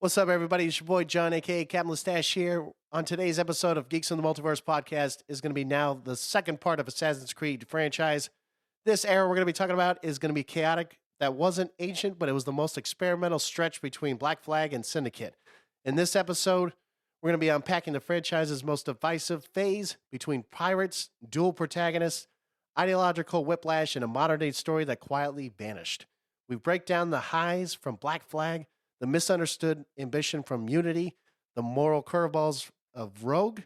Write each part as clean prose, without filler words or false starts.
What's up, everybody? It's your boy John, aka Captain Mustache here. On today's episode of Geeks from the Multiverse podcast is going to be now the second part of Assassin's Creed franchise. This era we're going to be talking about is going to be chaotic. That wasn't ancient, but it was the most experimental stretch between Black Flag and Syndicate. In this episode, we're going to be unpacking the franchise's most divisive phase between pirates, dual protagonists, ideological whiplash, and a modern-day story that quietly vanished. We break down the highs from Black Flag, the misunderstood ambition from Unity, the moral curveballs of Rogue,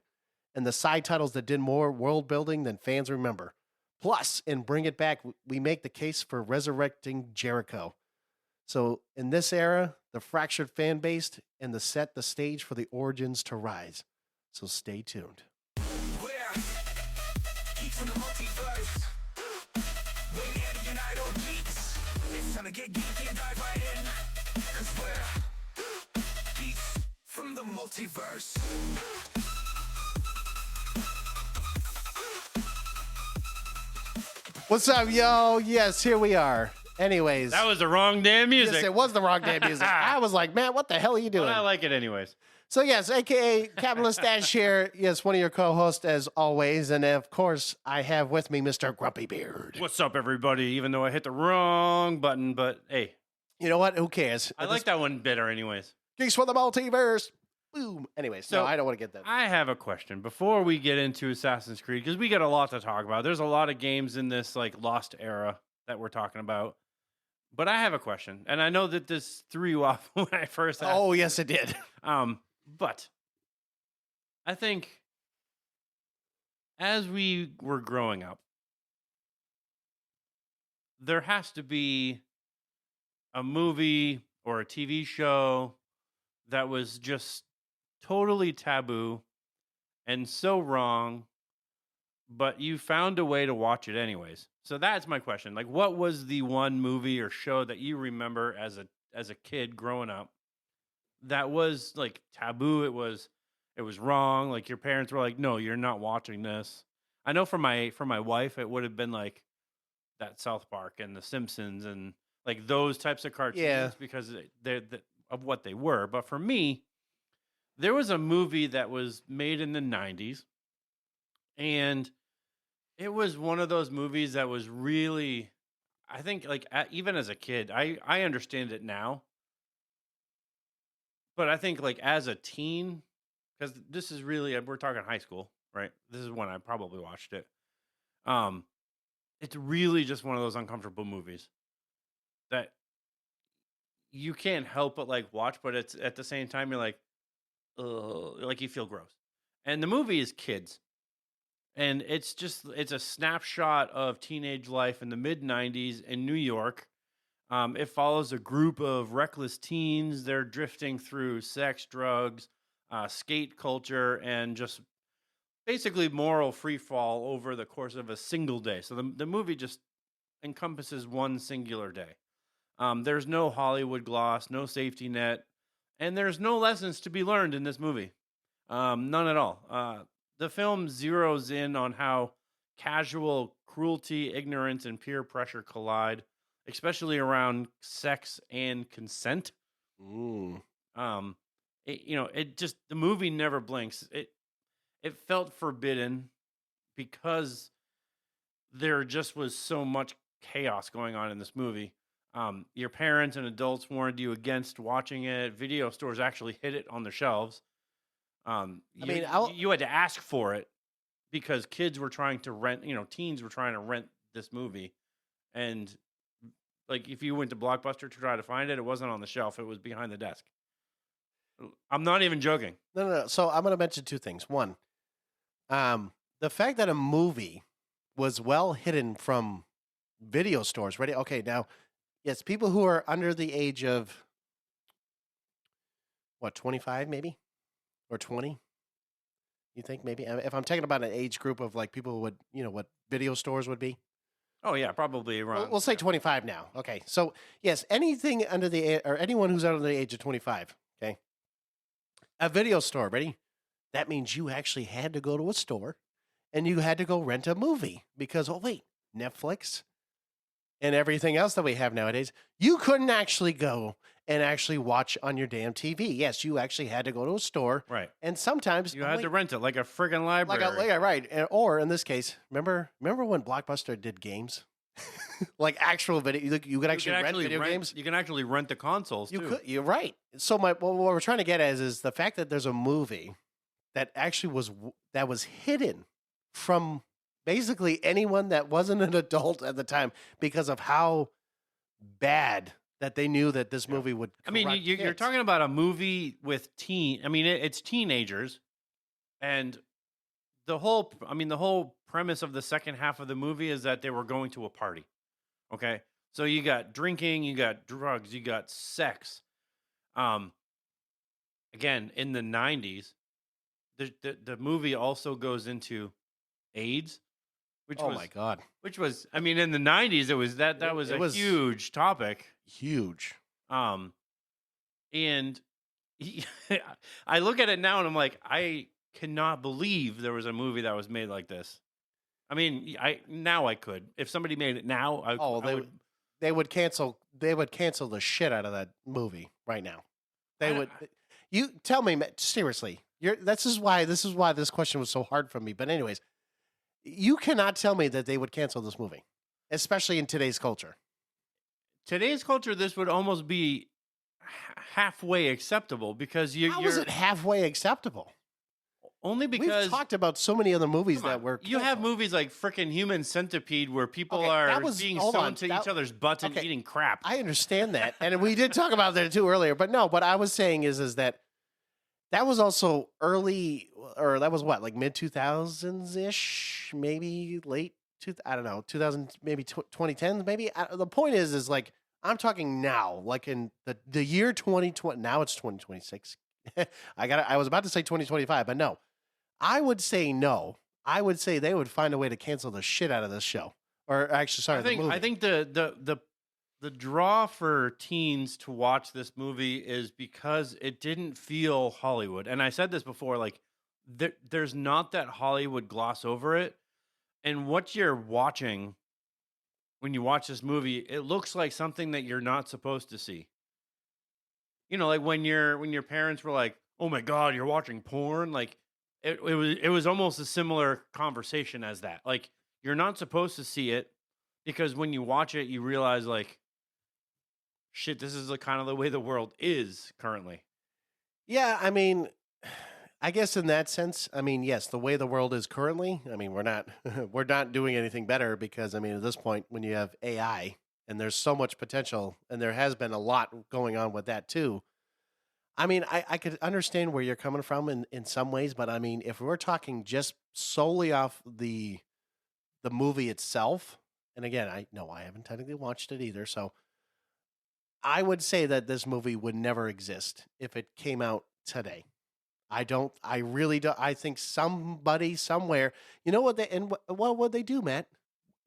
and the side titles that did more world building than fans remember. Plus, in Bring It Back, we make the case for resurrecting Jericho. So, in this era, the fractured fan base and the set the stage for the origins to rise. So, stay tuned. We're Geeks from the Multiverse. We're here to unite all geeks. It's time to get geeky and dive right in. 'Cause we're Geeks from the Multiverse. What's up, yo? Yes, here we are. Anyways. That was the wrong damn music. Yes, it was the wrong damn music. I was like, man, what the hell are you doing? But I like it anyways. So, yes, a.k.a. Captain Mustache here. Yes, one of your co-hosts as always. And, of course, I have with me Mr. Grumpy Beard. What's up, everybody? Even though I hit the wrong button, but hey. You know what? Who cares? I like that one better anyways. Geeks for the Multiverse. Boom. Anyways, So, no, I don't want to get that. I have a question before we get into Assassin's Creed, because we got a lot to talk about. There's a lot of games in this like lost era that we're talking about. But I have a question, and I know that this threw you off when I first asked. Oh, yes, it did. But I think as we were growing up, there has to be a movie or a TV show that was just totally taboo and so wrong, but you found a way to watch it anyways. So that's my question. Like, what was the one movie or show that you remember as a kid growing up that was like taboo? It was wrong. Like your parents were like, "No, you're not watching this." I know for my wife, it would have been like that South Park and The Simpsons and like those types of cartoons because they're of what they were. But for me, there was a movie that was made in the 90s, and it was one of those movies that was really, I think, like even as a kid, I understand it now. But I think like as a teen, because this is really, we're talking high school, right? This is when I probably watched it. It's really just one of those uncomfortable movies that you can't help but like watch, but it's at the same time you're like, ugh, like you feel gross. And the movie is Kids. And it's a snapshot of teenage life in the mid 90s in New York. It follows a group of reckless teens. They're drifting through sex, drugs, skate culture, and just basically moral free fall over the course of a single day. So the movie just encompasses one singular day. There's no Hollywood gloss, no safety net, and there's no lessons to be learned in this movie. None at all. The film zeroes in on how casual cruelty, ignorance, and peer pressure collide, especially around sex and consent. Ooh. The movie never blinks. It felt forbidden because there just was so much chaos going on in this movie. Your parents and adults warned you against watching it. Video stores actually hid it on the shelves. You had to ask for it because kids were trying to rent, teens were trying to rent this movie. And like, if you went to Blockbuster to try to find it, it wasn't on the shelf. It was behind the desk. I'm not even joking. No. So I'm going to mention two things. One, the fact that a movie was well hidden from video stores. Ready? Okay. Now, yes, people who are under the age of, 25 maybe? Or 20? You think maybe? If I'm talking about an age group of like people who would, what video stores would be? Oh, yeah, probably around. We'll say 25 now. Okay. So, yes, anything under the or anyone who's under the age of 25, okay? A video store, ready? That means you actually had to go to a store and you had to go rent a movie because, oh, wait, Netflix, and everything else that we have nowadays, you couldn't actually go and actually watch on your damn TV. Yes, you actually had to go to a store. Right. And sometimes You had to rent it like a friggin' library. yeah, right. Or in this case, remember when Blockbuster did games? Like actual video, you could actually rent video games. You can actually rent the consoles You too. could. You're right. So what we're trying to get at is the fact that there's a movie that actually was hidden from basically anyone that wasn't an adult at the time because of how bad that they knew that this movie would. I mean, corrupt you're kids. talking about a movie with it's teenagers, and the whole premise of the second half of the movie is that they were going to a party. Okay, so you got drinking, you got drugs, you got sex. Again, in the 90s, the movie also goes into AIDS, which Oh was my god, which was in the 90s it was that was it a was huge topic. huge. And I look at it now and I'm like, I cannot believe there was a movie that was made like this. I mean, I could. If somebody made it now, They would cancel the shit out of that movie right now. They would. You tell me, seriously. This is why this question was so hard for me. But anyways, you cannot tell me that they would cancel this movie, especially in today's culture. Today's culture, this would almost be halfway acceptable because How is it halfway acceptable? Only because we've talked about so many other movies that were canceled. You have movies like frickin' Human Centipede where people are being sewn to each other's butts and eating crap. I understand that, and we did talk about that too earlier. But no, what I was saying is that was also early, or that was what, like mid 2000s ish, maybe late. I don't know, 2000, maybe 2010s, maybe. The point is like I'm talking now, like in the year 2020. Now it's 2026. I was about to say 2025, but no. I would say no. I would say they would find a way to cancel the shit out of this show. Or actually, sorry, the movie. I think the draw for teens to watch this movie is because it didn't feel Hollywood. And I said this before, like there's not that Hollywood gloss over it. And what you're watching when you watch this movie, it looks like something that you're not supposed to see. You know, like when your parents were like, "Oh my God, you're watching porn," like. It was almost a similar conversation as that. Like, you're not supposed to see it because when you watch it, you realize, like, shit, this is kind of the way the world is currently. Yeah, I mean, I guess in that sense, I mean, yes, the way the world is currently, I mean, we're not doing anything better because, I mean, at this point, when you have AI and there's so much potential, and there has been a lot going on with that too. I mean, I could understand where you're coming from in some ways, but I mean, if we're talking just solely off the movie itself, and again, I haven't technically watched it either, so I would say that this movie would never exist if it came out today. I really don't. I think somebody somewhere, you know what what would they do, Matt?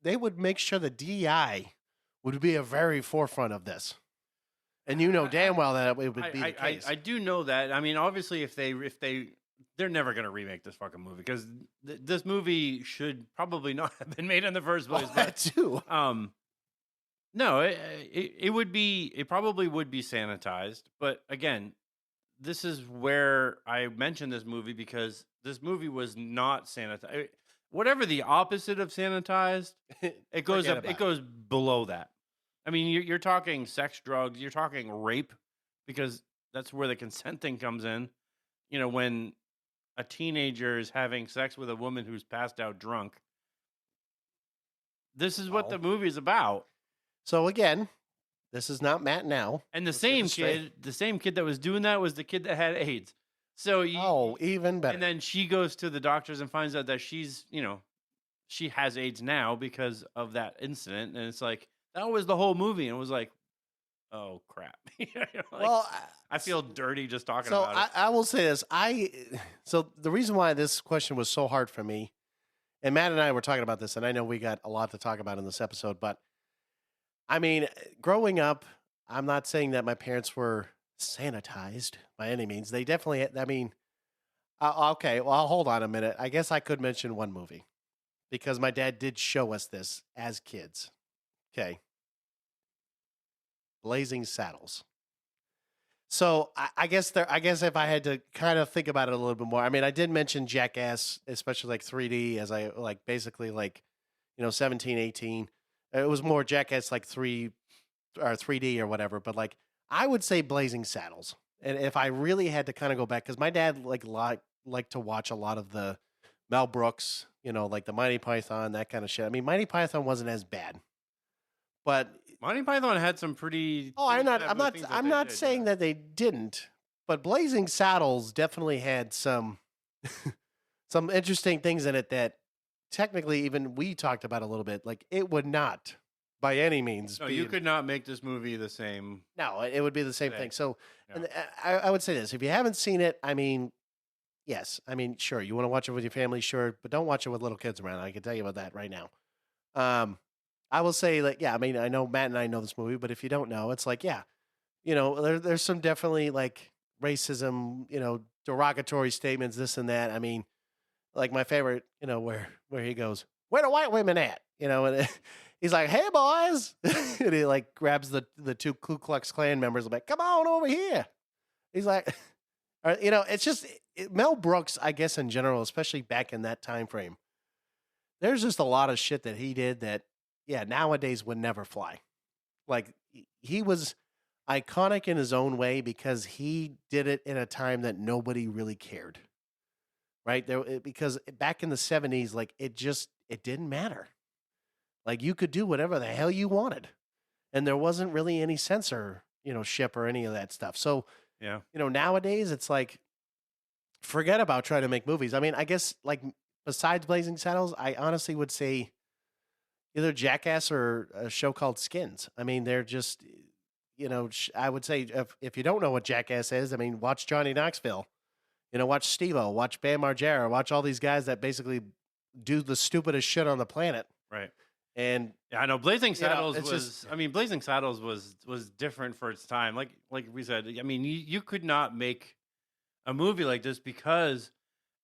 They would make sure the DEI would be a very forefront of this. And you know damn well that it would be the case. I do know that. I mean, obviously, if they're never going to remake this fucking movie because this movie should probably not have been made in the first place. That too. No, it probably would be sanitized. But again, this is where I mentioned this movie because this movie was not sanitized. Whatever the opposite of sanitized, it goes up. It goes below that. I mean, you're talking sex, drugs, you're talking rape, because that's where the consent thing comes in. You know, when a teenager is having sex with a woman who's passed out drunk. This is what the movie is about. So again, this is not Matt now. And the same kid that was doing that was the kid that had AIDS. So even better. And then she goes to the doctors and finds out that she has AIDS now because of that incident. And it's like, that was the whole movie, and it was like, oh crap! I feel dirty just talking about it. I will say this: so the reason why this question was so hard for me, and Matt and I were talking about this, and I know we got a lot to talk about in this episode, but I mean, growing up, I'm not saying that my parents were sanitized by any means. They definitely. I mean, okay. Well, hold on a minute. I guess I could mention one movie because my dad did show us this as kids. Okay. Blazing Saddles. So I guess if I had to kind of think about it a little bit more, I mean, I did mention Jackass, especially like 3D, as I like basically like 17, 18. It was more Jackass like 3D or whatever, but like I would say Blazing Saddles. And if I really had to kind of go back, because my dad liked to watch a lot of the Mel Brooks, like the Mighty Python, that kind of shit. I mean, Mighty Python wasn't as bad, but Monty Python had some pretty. oh, pretty taboo things that I'm they not did, saying yeah. that they didn't, but Blazing Saddles definitely had some some interesting things in it that technically even we talked about a little bit. Like it would not by any means No, be you could not make this movie the same. no, it would be the same today. thing. So Yeah. and I would say this: if you haven't seen it, I mean, yes, I mean, sure, you want to watch it with your family, sure, but don't watch it with little kids around. I can tell you about that right now. I will say like, yeah, I mean, I know Matt and I know this movie, but if you don't know, it's like, yeah, there's some definitely like racism, derogatory statements, this and that. I mean, like my favorite, where he goes, "Where the white women at?" And he's like, "Hey boys," and he like grabs the two Ku Klux Klan members, and like, "Come on over here." He's like, it's just Mel Brooks, I guess in general, especially back in that time frame. There's just a lot of shit that he did that, yeah, nowadays would never fly. Like he was iconic in his own way because he did it in a time that nobody really cared. Right? Because back in the 70s, like it didn't matter. Like you could do whatever the hell you wanted. And there wasn't really any censorship or any of that stuff. So, Yeah. Nowadays it's like forget about trying to make movies. I mean, I guess like besides Blazing Saddles, I honestly would say either Jackass or a show called Skins. I mean, they're just, I would say if you don't know what Jackass is, I mean, watch Johnny Knoxville, watch Steve-O, watch Bam Margera, watch all these guys that basically do the stupidest shit on the planet. Right. And Yeah, I know Blazing Saddles it's was. just- I mean, Blazing Saddles was different for its time. Like we said, I mean, you could not make a movie like this because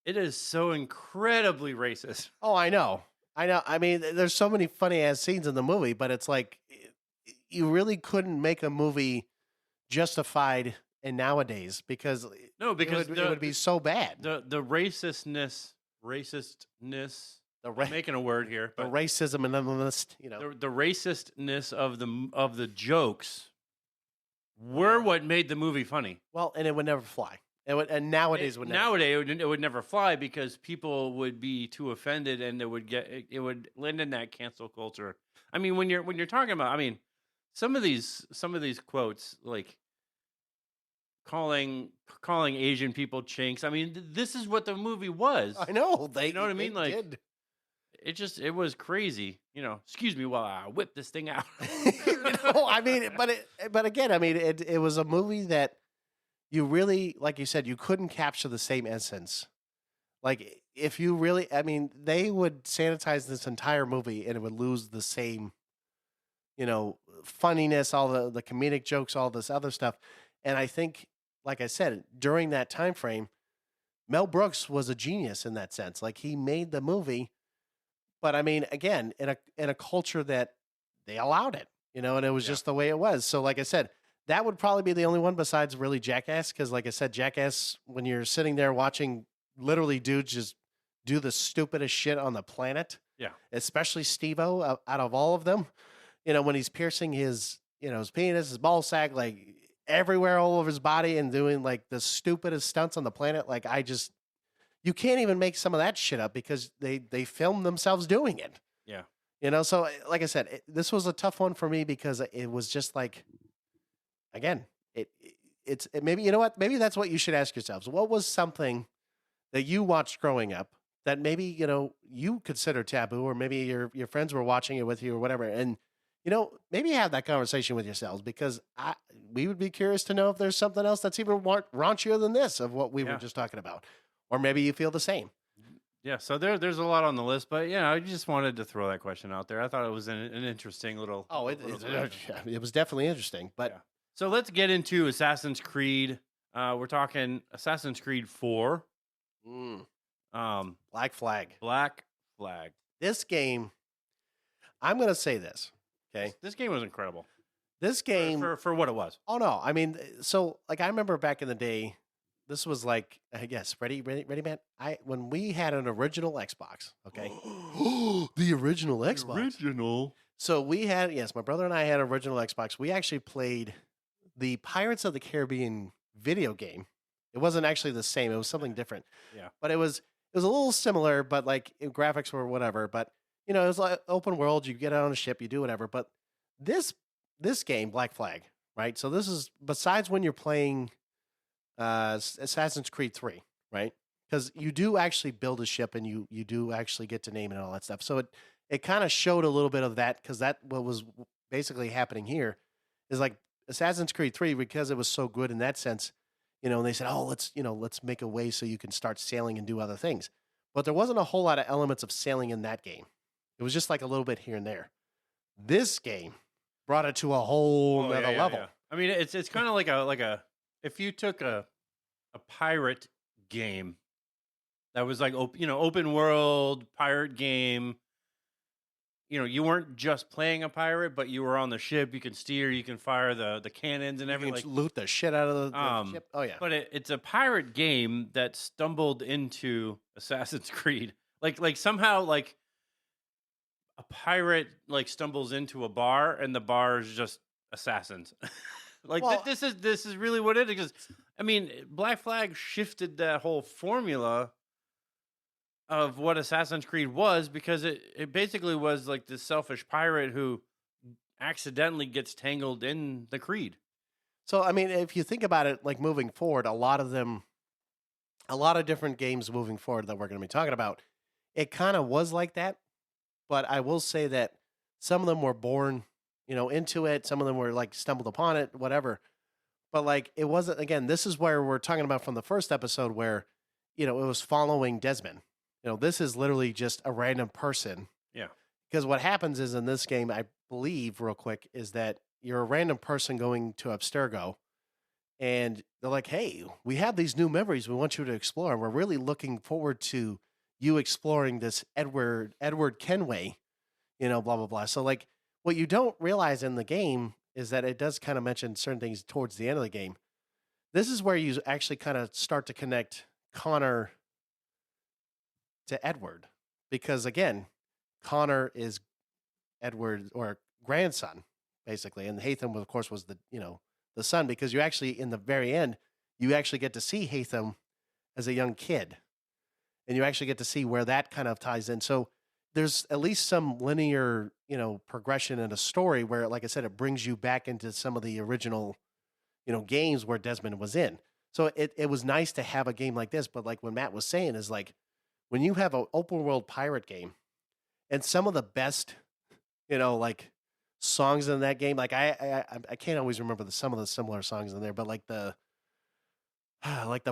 it is so incredibly racist. oh, I know. I mean, there's so many funny ass scenes in the movie, but it's like you really couldn't make a movie justified in nowadays because No, because it would be so bad. the racistness. I'm making a word here, The but racism and the racistness of the jokes were what made the movie funny. well, and it would never fly. And nowadays would never. Nowadays it would never fly because people would be too offended and it would land in that cancel culture. I mean, when you're talking about, I mean, some of these quotes like calling Asian people chinks. I mean, this is what the movie was. I know You know what I mean? they Like did. it was crazy. Excuse me while I whip this thing out. I mean, but again, I mean, it was a movie that you really, like you said, you couldn't capture the same essence. Like if you really, I mean, they would sanitize this entire movie and it would lose the same, funniness, all the comedic jokes, all this other stuff. And I think, like I said, during that time frame, Mel Brooks was a genius in that sense. Like he made the movie, but I mean, again, in a culture that they allowed it, and it was Yeah. just the way it was. So, like I said, that would probably be the only one besides really Jackass, because, like I said, Jackass, when you're sitting there watching literally dudes just do the stupidest shit on the planet, Yeah. especially Steve-O out of all of them, when he's piercing his penis, his ball sack, like everywhere all over his body and doing like the stupidest stunts on the planet. Like you can't even make some of that shit up because they filmed themselves doing it. Yeah. So like I said, this was a tough one for me because it was just like, again, it's maybe, you know what? Maybe that's what you should ask yourselves. What was something that you watched growing up that maybe, you consider taboo, or maybe your friends were watching it with you or whatever. And, maybe have that conversation with yourselves, because we would be curious to know if there's something else that's even raunchier than this of what we were Yeah. just talking about. Or maybe you feel the same. Yeah, so there's a lot on the list, but I just wanted to throw that question out there. I thought it was an interesting little. Oh, little question. it was definitely interesting. But Yeah. So let's get into Assassin's Creed. We're talking Assassin's Creed 4, Black Flag. Black Flag. This game, I'm going to say this, okay? This game was incredible. This game, for what it was. oh no, I mean, so like I remember back in the day, this was like, I guess, ready, man. When we had an original Xbox, okay, the original Xbox. Original. So we had, yes, my brother and I had an original Xbox. We actually played the Pirates of the Caribbean video game. It wasn't actually the same. It was something different. Yeah. But it was a little similar, but like graphics were whatever. But you know, it was like open world. You get out on a ship, you do whatever. But this game, Black Flag, right? So this is besides when you're playing Assassin's Creed 3, right? Because you do actually build a ship and you do actually get to name it and all that stuff. So it kind of showed a little bit of that because that what was basically happening here is like Assassin's Creed 3 because it was so good in that sense. You know, and they said, "Oh, let's make a way so you can start sailing and do other things." But there wasn't a whole lot of elements of sailing in that game. It was just like a little bit here and there. This game brought it to a whole nother level. Yeah. I mean, it's kind of like a if you took a pirate game that was like open world pirate game. You know, you weren't just playing a pirate, but you were on the ship. You can steer, you can fire the cannons and You everything. can loot the shit out of the ship. Oh yeah. But it's a pirate game that stumbled into Assassin's Creed. Like somehow like a pirate like stumbles into a bar and the bar is just assassins. Like Well- this is really what it is. I mean, Black Flag shifted that whole formula of what Assassin's Creed was because it basically was like this selfish pirate who accidentally gets tangled in the creed. So I mean, if you think about it, like moving forward, a lot of different games moving forward that we're going to be talking about, it kind of was like that. But I will say that some of them were born, into it. Some of them were like stumbled upon it, whatever. But like it wasn't. Again, this is where we're talking about from the first episode, where it was following Desmond. This is literally just a random person. Yeah. Because what happens is in this game, I believe, real quick, is that you're a random person going to Abstergo, and they're like, "Hey, we have these new memories we want you to explore, and we're really looking forward to you exploring this Edward Kenway, blah blah blah." So like, what you don't realize in the game is that it does kind of mention certain things towards the end of the game. This is where you actually kind of start to connect Connor to Edward, because again, Connor is Edward or grandson basically, and Haytham, of course, was the son, because you actually in the very end you actually get to see Haytham as a young kid, and you actually get to see where that kind of ties in. So there's at least some linear progression in a story where, like I said, it brings you back into some of the original games where Desmond was in. So it was nice to have a game like this. But like what Matt was saying is like, when you have an open world pirate game and some of the best, like songs in that game, like I can't always remember some of the similar songs in there, but like the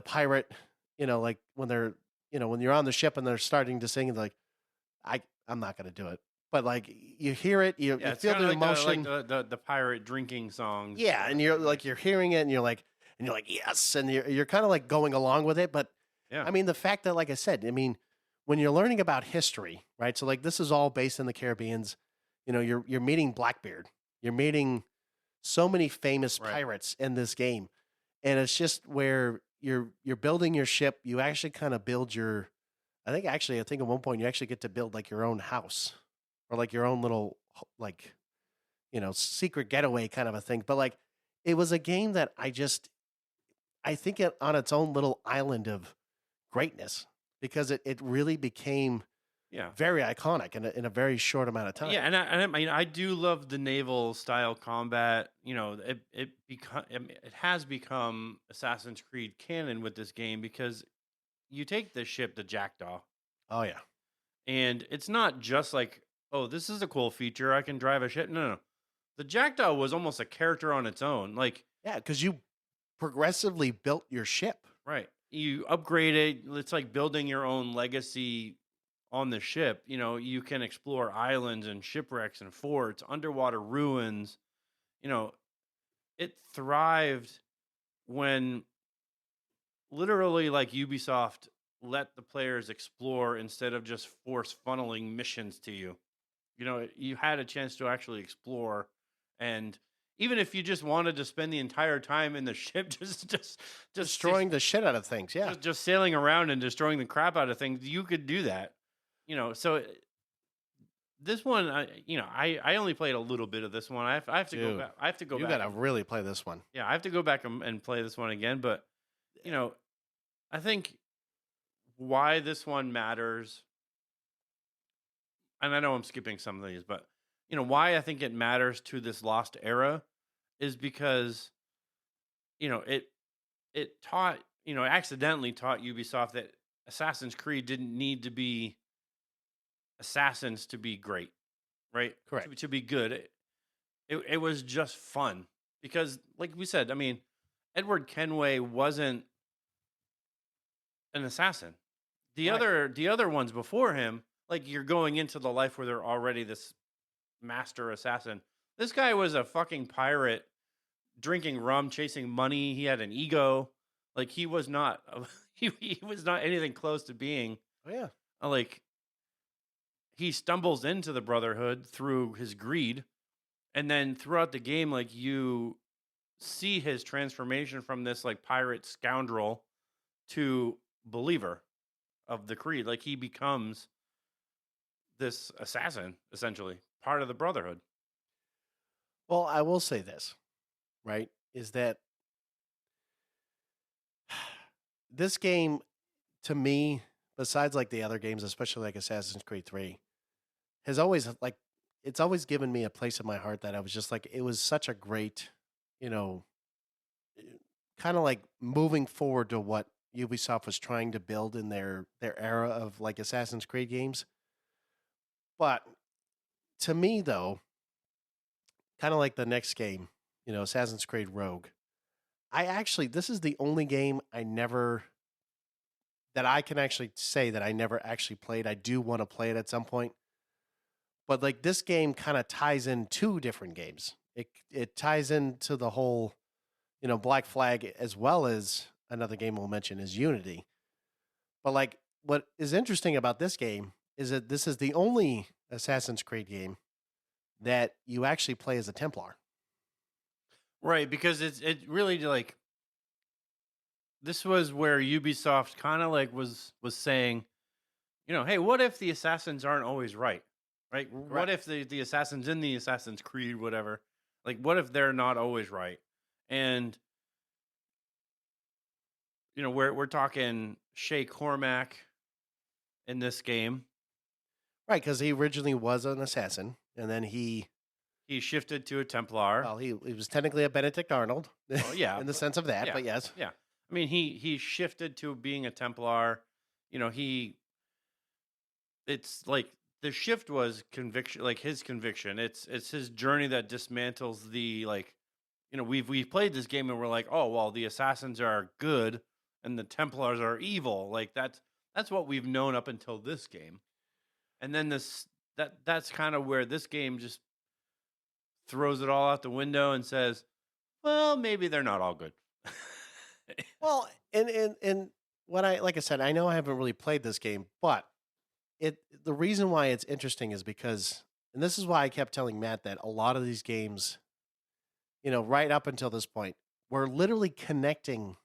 pirate, like when they're, when you're on the ship and they're starting to sing, and like, I'm not going to do it, but like you hear it, you feel the emotion, the pirate drinking songs. Yeah. And you're like, you're hearing it and you're like, yes. And you're kind of like going along with it. But Yeah. I mean, the fact that, like I said, I mean, when you're learning about history, right? So like this is all based in the Caribbeans. You're meeting Blackbeard. You're meeting so many famous Right. pirates in this game, and it's just where you're building your ship. You actually kind of build your. I think at one point you actually get to build like your own house, or like your own little like, secret getaway kind of a thing. But like, it was a game that I think it on its own little island of greatness, because it really became Yeah. very iconic in a very short amount of time. Yeah, and I mean, I do love the naval style combat. It has become Assassin's Creed canon with this game, because you take the ship, the Jackdaw, Oh yeah. and it's not just like, oh, this is a cool feature, I can drive a ship. No. The Jackdaw was almost a character on its own. Like, Yeah, because you progressively built your ship. right, you upgrade it. It's like building your own legacy on the ship. You can explore islands and shipwrecks and forts, underwater ruins. It thrived when literally like Ubisoft let the players explore instead of just force funneling missions to you. You had a chance to actually explore, and even if you just wanted to spend the entire time in the ship just Destroying the shit out of things. Yeah. just sailing around and destroying the crap out of things, you could do that. So this one, I only played a little bit of this one. I have to go Dude, back. I have to go You back. got to really play this one. Yeah, I have to go back and play this one again. But I think why this one matters, and I know I'm skipping some of these, but why I think it matters to this lost era is because it taught accidentally taught Ubisoft that Assassin's Creed didn't need to be assassins to be great, right? Correct. To be good. It was just fun because, like we said, I mean, Edward Kenway wasn't an assassin. The other ones before him, like, you're going into the life where they're already this master assassin. This guy was a fucking pirate, drinking rum, chasing money. He had an ego. Like, he was not he was not anything close to being Oh, yeah. like, he stumbles into the Brotherhood through his greed, and then throughout the game, like, you see his transformation from this like pirate scoundrel to believer of the creed. Like, he becomes this assassin, essentially part of the Brotherhood. Well, I will say this, right? Is that this game, to me, besides like the other games, especially like Assassin's Creed 3, has always like it's always given me a place in my heart that I was just like, it was such a great, kind of like moving forward to what Ubisoft was trying to build in their era of like Assassin's Creed games. But to me, though, kind of like the next game, Assassin's Creed Rogue, this is the only game that I can actually say that I never actually played. I do want to play it at some point. But like this game kind of ties in two different games. It ties into the whole, Black Flag, as well as another game we'll mention is Unity. But like what is interesting about this game is that this is the only Assassin's Creed game that you actually play as a Templar. Right, because it really like this was where Ubisoft kind of like was saying, hey, what if the assassins aren't always right? Right? What if the assassins in the Assassin's Creed, whatever, like what if they're not always right? And we're talking Shay Cormac in this game. Right, because he originally was an assassin, and then he shifted to a Templar. Well, he was technically a Benedict Arnold. Oh, yeah. In the sense of that, Yeah. but yes. Yeah. I mean, he shifted to being a Templar. It's like the shift was conviction, like his conviction. It's his journey that dismantles the, like, we've played this game and we're like, oh, well, the assassins are good and the Templars are evil. Like that's what we've known up until this game. And then that's kind of where this game just throws it all out the window and says, well, maybe they're not all good. Well, and what like I said, I know I haven't really played this game, but the reason why it's interesting is because, and this is why I kept telling Matt that a lot of these games, right up until this point, were literally connecting.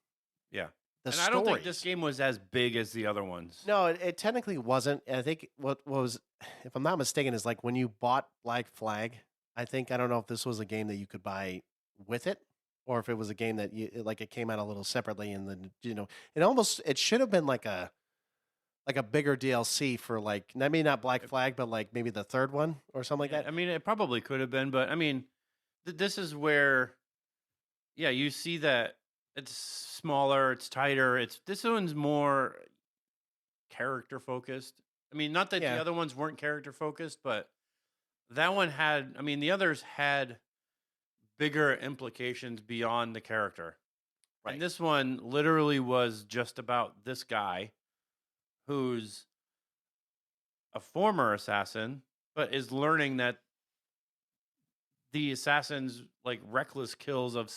Yeah. The and stories. I don't think this game was as big as the other ones. No, it technically wasn't. I think what was, if I'm not mistaken, is like when you bought Black Flag, I don't know if this was a game that you could buy with it, or if it was a game that it came out a little separately, and then it should have been like a bigger DLC for like, maybe not Black Flag, but like maybe the third one or something like that. I mean, it probably could have been, but I mean, this is where, yeah, you see that it's smaller, it's tighter. This one's more character focused. I mean, not that the other ones weren't character focused, but that one had. I mean, the others had bigger implications beyond the character. Right. And this one literally was just about this guy who's a former assassin, but is learning that the assassins, like, reckless kills of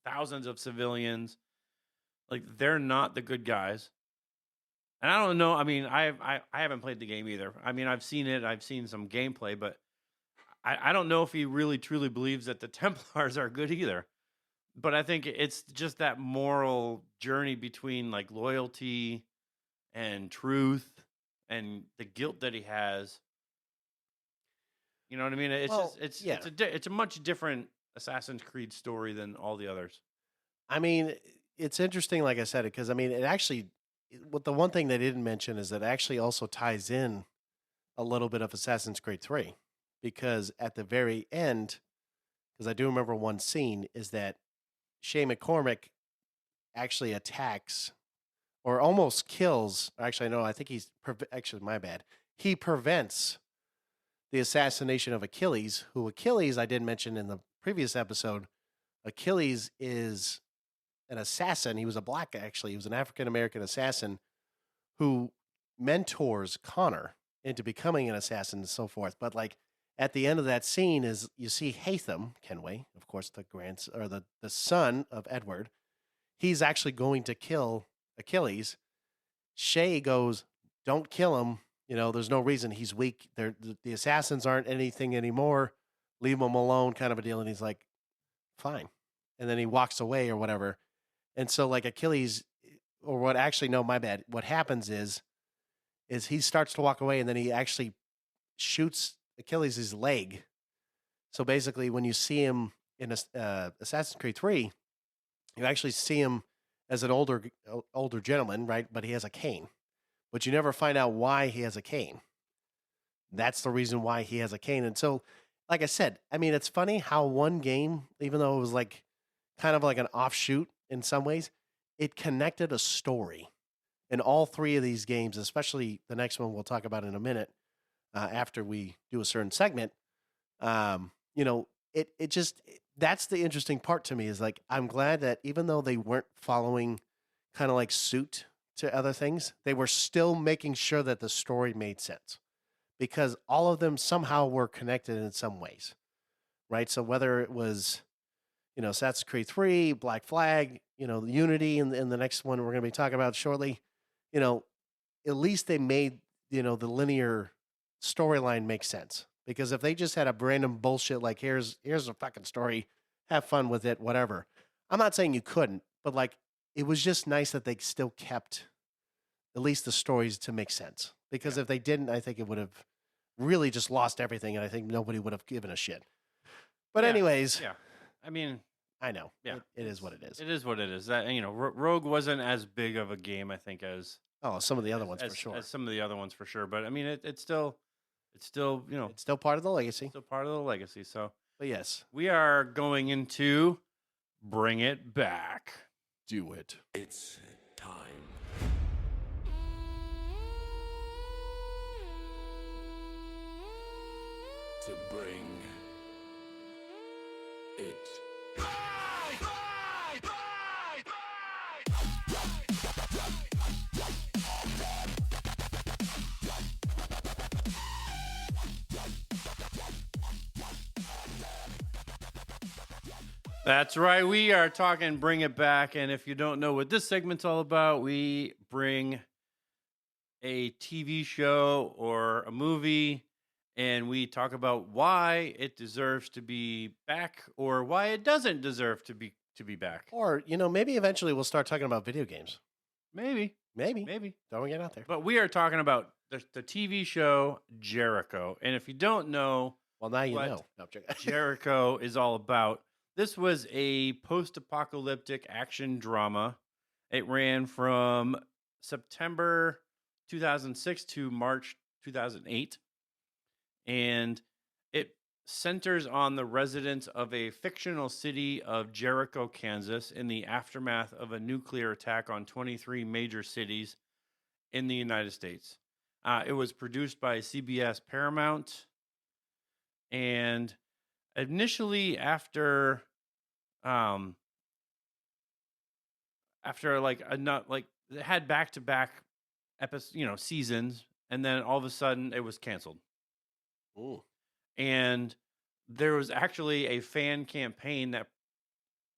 thousands of civilians, like, they're not the good guys. And I don't know. I mean, I haven't played the game either. I mean, I've seen it. I've seen some gameplay, but I don't know if he really truly believes that the Templars are good either. But I think it's just that moral journey between like loyalty and truth and the guilt that he has. You know what I mean? It's Well, just yeah. it's a much different Assassin's Creed story than all the others. I mean, it's interesting, like I said, because I mean, it actually, what the one thing they didn't mention is that it actually also ties in a little bit of Assassin's Creed 3, because at the very end, because I do remember one scene, is that Shay McCormick actually attacks or almost kills. Actually, no, I think actually, my bad. He prevents the assassination of Achilles, who Achilles, I did mention in the previous episode, Achilles is an assassin. He was actually, he was an African American assassin who mentors Connor into becoming an assassin and so forth. But like at the end of that scene is you see Hatham Kenway, of course, the son of Edward. He's actually going to kill Achilles. Shay goes, "Don't kill him. You know, there's no reason. He's weak. The assassins aren't anything anymore. Leave him alone," kind of a deal. And he's like, "Fine." And then he walks away or whatever. And so like Achilles, or what actually, no, my bad. What happens is he starts to walk away and then he actually shoots Achilles' leg. So basically when you see him in Assassin's Creed 3, you actually see him as an older gentleman, right? But he has a cane. But you never find out why he has a cane. That's the reason why he has a cane. And so, like I said, I mean, it's funny how one game, even though it was like kind of like an offshoot in some ways, it connected a story. In all three of these games, especially the next one we'll talk about in a minute, after we do a certain segment, you know, it just, that's the interesting part to me is like, I'm glad that even though they weren't following kind of like suit to other things, they were still making sure that the story made sense because all of them somehow were connected in some ways, right? So whether it was, you know, Assassin's Creed 3, Black Flag, you know, Unity, and the next one we're going to be talking about shortly, you know, at least they made, you know, the linear storyline make sense. Because if they just had a random bullshit like here's a fucking story, have fun with it, whatever. I'm not saying you couldn't, but like it was just nice that they still kept at least the stories to make sense. Because if they didn't, I think it would have really just lost everything, and I think nobody would have given a shit. But anyways, yeah, I mean, I know, yeah, it is what it is. It is what it is. That you know, Rogue wasn't as big of a game, I think, as some of the other ones for sure. As some of the other ones for sure. But I mean, it's still, you know, it's still part of the legacy. Still part of the legacy. So, but yes, we are going into Bring It Back. Do it. It's time. To bring it That's right. We are talking Bring It Back. And if you don't know what this segment's all about, we bring a TV show or a movie and we talk about why it deserves to be back or why it doesn't deserve to be back. Or, you know, maybe eventually we'll start talking about video games. Maybe. Throwing it out there. But we are talking about the TV show Jericho. And if you don't know, well, now you know. No, Jericho is all about. This was a post-apocalyptic action drama. It ran from September 2006 to March 2008. And it centers on the residents of a fictional city of Jericho, Kansas, in the aftermath of a nuclear attack on 23 major cities in the United States. It was produced by CBS Paramount. And initially after like it had back-to-back episodes, you know, seasons, and then all of a sudden it was canceled. Ooh. And there was actually a fan campaign that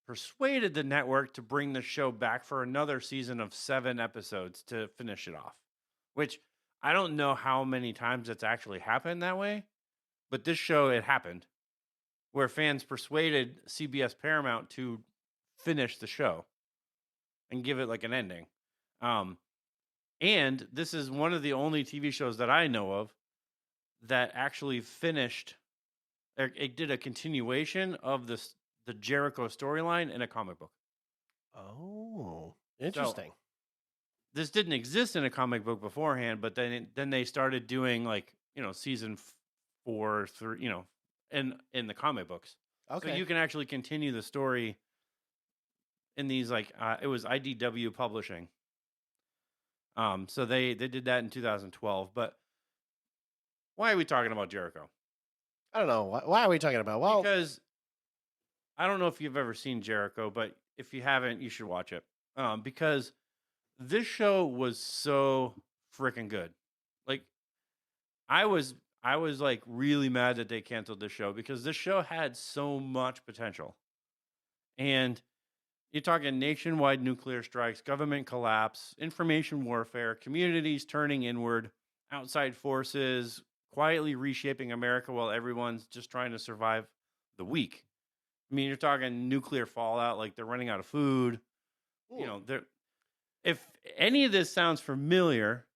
persuaded the network to bring the show back for another season of 7 episodes to finish it off, which I don't know how many times it's actually happened that way. But this show, it happened where fans persuaded CBS Paramount to finish the show and give it like an ending. And this is one of the only TV shows that I know of that actually finished. It did a continuation of the Jericho storyline in a comic book. Oh, interesting. This didn't exist in a comic book beforehand, but then they started doing like season 4 through in the comic books. Okay. So you can actually continue the story in these like it was IDW Publishing. So they did that in 2012. But why are we talking about Jericho? I don't know. Why are we talking about? Well, because I don't know if you've ever seen Jericho, but if you haven't, you should watch it. Because this show was so freaking good. Like, I was like really mad that they canceled this show because this show had so much potential. And you're talking nationwide nuclear strikes, government collapse, information warfare, communities turning inward, outside forces quietly reshaping America while everyone's just trying to survive the week. I mean, you're talking nuclear fallout, like they're running out of food. Ooh. If any of this sounds familiar,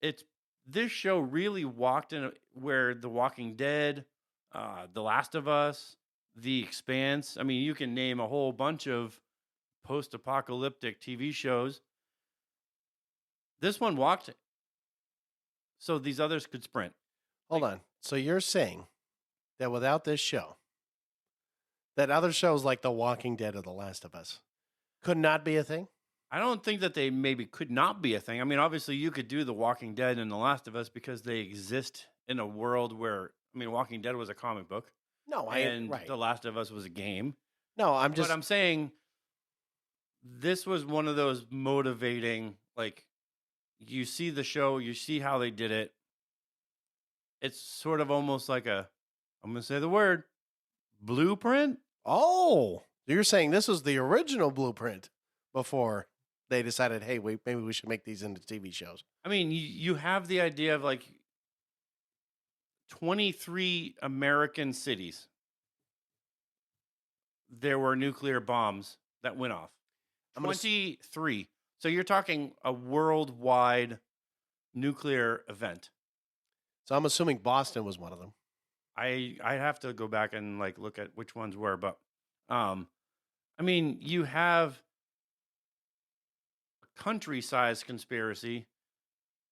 this show really walked in where The Walking Dead, The Last of Us, The Expanse. I mean, you can name a whole bunch of post-apocalyptic TV shows. This one walked so these others could sprint. Hold on. So you're saying that without this show, that other shows like The Walking Dead or The Last of Us could not be a thing? I don't think that they maybe could not be a thing. I mean, obviously you could do The Walking Dead and The Last of Us because they exist in a world where, I mean, Walking Dead was a comic book. No, and right. The Last of Us was a game. No, But I'm saying this was one of those motivating, like, you see the show, you see how they did it. It's sort of almost like I'm going to say the word, blueprint. Oh, you're saying this was the original blueprint before they decided, hey, maybe we should make these into TV shows. I mean, you have the idea of like 23 American cities. There were nuclear bombs that went off. 23. So you're talking a worldwide nuclear event. So I'm assuming Boston was one of them. I have to go back and like look at which ones were, but I mean, you have a country-sized conspiracy.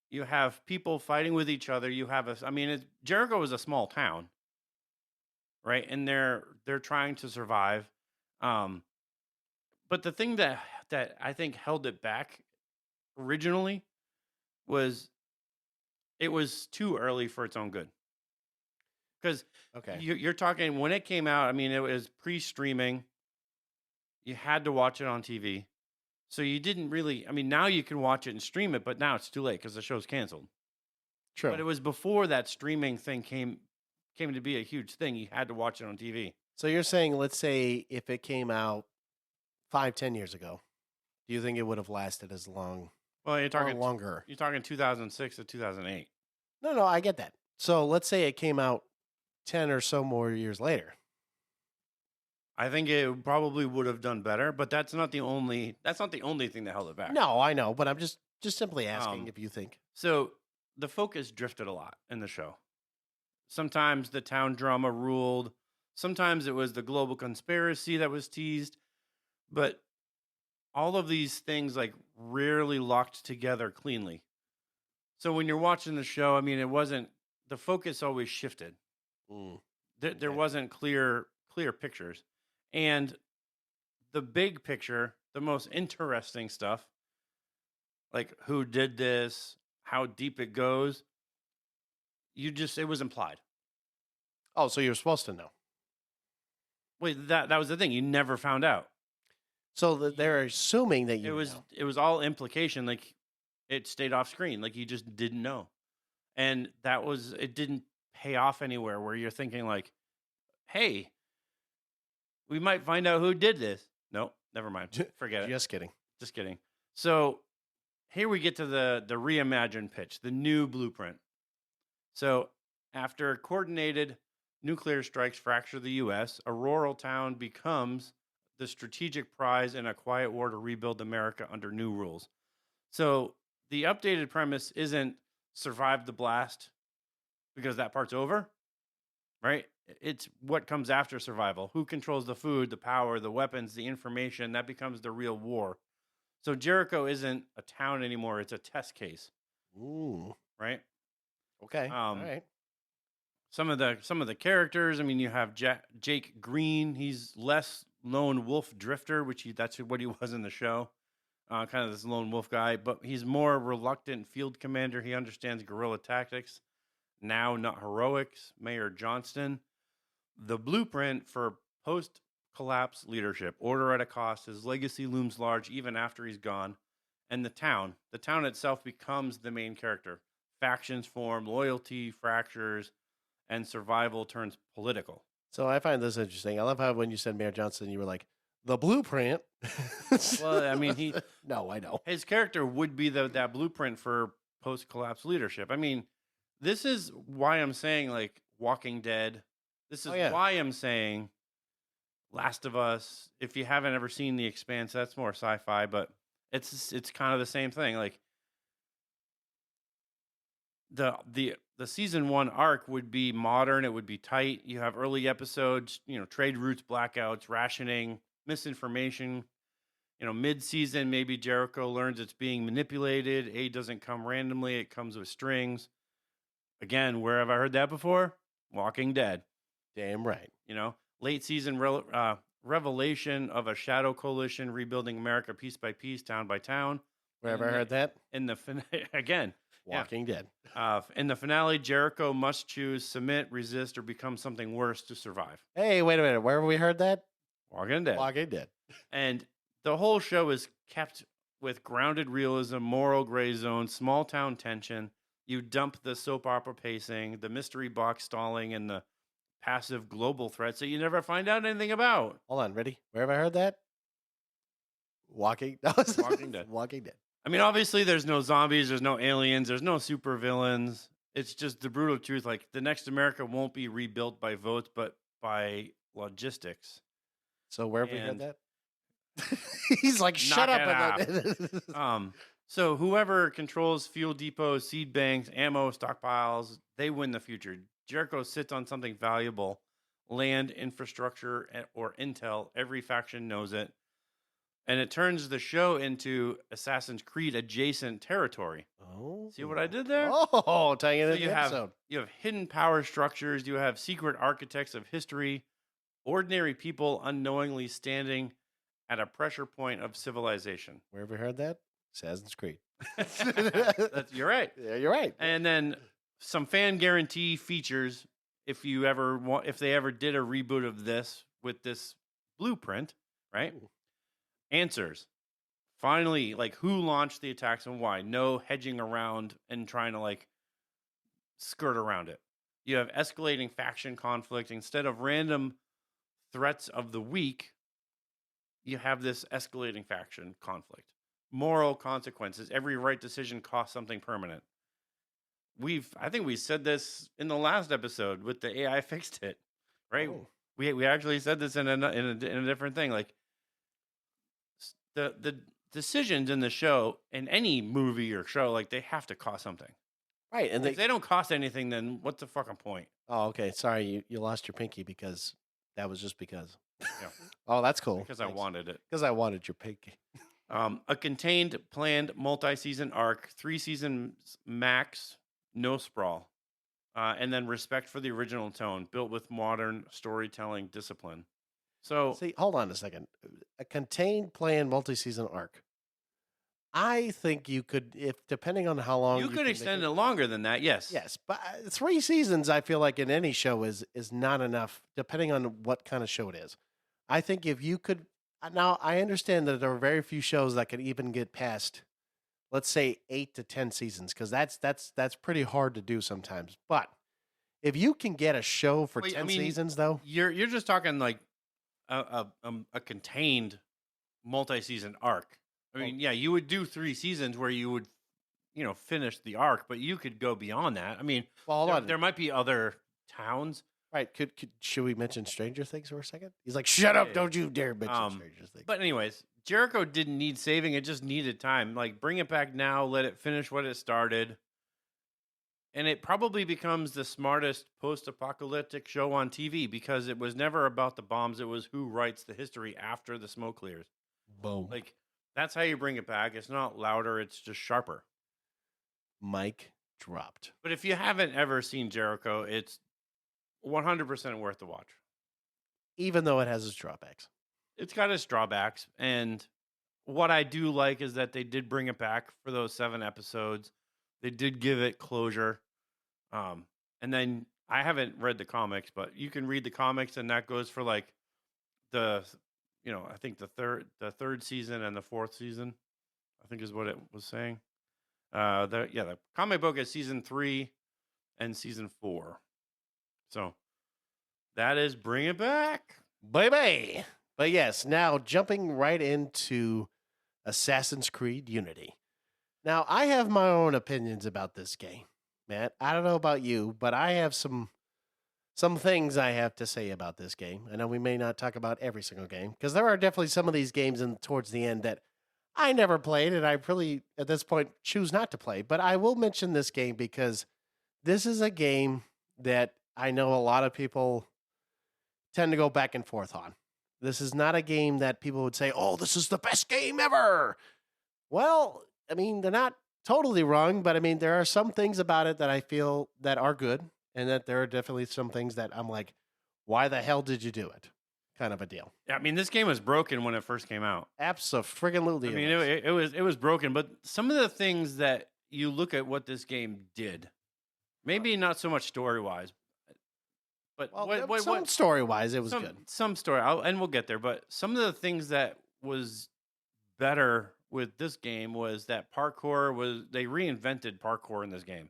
You have people fighting with each other. You have Jericho is a small town, right? And they're trying to survive. But the thing that I think held it back originally was it was too early for its own good. Because you're talking when it came out, I mean, it was pre-streaming. You had to watch it on TV. So you didn't really, I mean, now you can watch it and stream it, but now it's too late because the show's canceled. True. But it was before that streaming thing came to be a huge thing. You had to watch it on TV. So you're saying, let's say if it came out 5-10 years ago, do you think it would have lasted as long? Well, you're talking longer. You're talking 2006 to 2008. No, I get that. So let's say it came out 10 or so more years later. I think it probably would have done better, but that's not the only thing that held it back. No, I know, but I'm just simply asking if you think. So the focus drifted a lot in the show. Sometimes the town drama ruled. Sometimes it was the global conspiracy that was teased. But all of these things like rarely locked together cleanly. So when you're watching the show, I mean, the focus always shifted. There wasn't clear pictures. And the big picture, the most interesting stuff, like who did this, how deep it goes, it was implied. Oh, so you're supposed to know. Wait, that was the thing. You never found out. So they're assuming that you know. It was all implication. Like it stayed off screen. Like you just didn't know. And it didn't pay off anywhere where you're thinking like, hey, we might find out who did this. No, never mind. Forget it. Just kidding. Just kidding. So here we get to the reimagined pitch, the new blueprint. So After coordinated nuclear strikes fracture the U.S., a rural town becomes the strategic prize in a quiet war to rebuild America under new rules. So the updated premise isn't survive the blast because that part's over, right? It's what comes after survival. Who controls the food, the power, the weapons, the information? That becomes the real war. So Jericho isn't a town anymore. It's a test case, Ooh. right? Okay. All right. Some of the characters. I mean, you have Jake Green. He's less lone wolf drifter, that's what he was in the show. Kind of this lone wolf guy, but he's more reluctant field commander. He understands guerrilla tactics. Now, not heroics. Mayor Johnston. The blueprint for post-collapse leadership. Order at a cost. His legacy looms large even after he's gone. And the town itself becomes the main character. Factions form, loyalty fractures, and survival turns political. So I find this interesting. I love how when you said Mayor Johnson, you were like, the blueprint. Well, I mean, No, I know. his character would be that blueprint for post-collapse leadership. I mean, this is why I'm saying, like, Walking Dead. This is why I'm saying Last of Us. If you haven't ever seen The Expanse, that's more sci-fi, but it's kind of the same thing. Like, the season 1 arc would be modern. It would be tight. You have early episodes, trade routes, blackouts, rationing, misinformation. Mid-season, maybe Jericho learns it's being manipulated. Aid doesn't come randomly. It comes with strings. Again, where have I heard that before? Walking Dead. Damn right. Late season revelation of a shadow coalition rebuilding America piece by piece, town by town. Where have I heard that? In the again, Walking Dead. In the finale, Jericho must choose submit, resist, or become something worse to survive. Hey, wait a minute. Where have we heard that? Walking Dead. Walking Dead. And the whole show is kept with grounded realism, moral gray zone, small town tension. You dump the soap opera pacing, the mystery box stalling, and the passive global threats that you never find out anything about. Hold on, ready? Where have I heard that? Walking Dead. Walking Dead. I mean, obviously, there's no zombies, there's no aliens, there's no supervillains. It's just the brutal truth. Like, the next America won't be rebuilt by votes, but by logistics. So where have we heard that? He's like, shut up. So whoever controls fuel depots, seed banks, ammo stockpiles, they win the future. Jericho sits on something valuable, land, infrastructure, or intel. Every faction knows it. And it turns the show into Assassin's Creed adjacent territory. Oh. See what I did there? Oh, tying it So in the episode. you have hidden power structures. You have secret architects of history. Ordinary people unknowingly standing at a pressure point of civilization. Where have we heard that? Assassin's Creed. You're right. Yeah, you're right. And then some fan guarantee features if they ever did a reboot of this with this blueprint, right? Ooh. Answers. Finally, like, who launched the attacks and why? No hedging around and trying to skirt around it. You have escalating faction conflict. Instead of random threats of the week, you have this escalating faction conflict. Moral consequences. Every right decision costs something permanent. I think we said this in the last episode with the AI fixed it, right? Oh. We actually said this in a different thing. Like, the decisions in the show, in any movie or show, like, they have to cost something. Right. And if they don't cost anything, then what's the fucking point? Oh, okay. Sorry, you lost your pinky because that was just because. Yeah. Oh, that's cool. Because I wanted it. Because I wanted your pinky. A contained, planned, multi-season arc, 3 seasons max, no sprawl. And then respect for the original tone, built with modern storytelling discipline. So, see, hold on a second. A contained, planned, multi-season arc. I think you could, if depending on how long you could extend it longer than that. Yes, yes, but 3 seasons, I feel like in any show is not enough, depending on what kind of show it is. I think if you could, now I understand that there are very few shows that could even get past, let's say 8 to 10 seasons, because that's pretty hard to do sometimes. But if you can get a show for 10 seasons, though, you're just talking like a contained multi-season arc. I mean, yeah, you would do 3 seasons where you would, finish the arc, but you could go beyond that. I mean, Well, hold on. there might be other towns. Right. Should we mention Stranger Things for a second? He's like, shut up. Yeah. Don't you dare mention Stranger Things. But anyways, Jericho didn't need saving. It just needed time. Like, bring it back now. Let it finish what it started. And it probably becomes the smartest post-apocalyptic show on TV because it was never about the bombs. It was who writes the history after the smoke clears. Boom. Like, that's how you bring it back. It's not louder. It's just sharper. Mic dropped. But if you haven't ever seen Jericho, it's 100% worth the watch. Even though it has its drawbacks. It's got its drawbacks. And what I do like is that they did bring it back for those 7 episodes. They did give it closure. And then I haven't read the comics, but you can read the comics, and that goes for like I think the third season and the 4th season, I think is what it was saying. The comic book is season 3 and season 4. So that is Bring It Back, baby. But yes, now jumping right into Assassin's Creed Unity. Now, I have my own opinions about this game, Matt. I don't know about you, but I have some things I have to say about this game. I know we may not talk about every single game, because there are definitely some of these games towards the end that I never played, and I really, at this point, choose not to play. But I will mention this game because this is a game that I know a lot of people tend to go back and forth on. This is not a game that people would say, oh, this is the best game ever. Well, I mean, they're not totally wrong, but I mean, there are some things about it that I feel that are good, and that there are definitely some things that I'm like, why the hell did you do it? Kind of a deal. Yeah, I mean, this game was broken when it first came out. Absolutely. I mean, it was broken, but some of the things that you look at what this game did, maybe not so much story-wise, but some story-wise, it was good. Some story, and we'll get there, but some of the things that was better with this game was that they reinvented parkour in this game.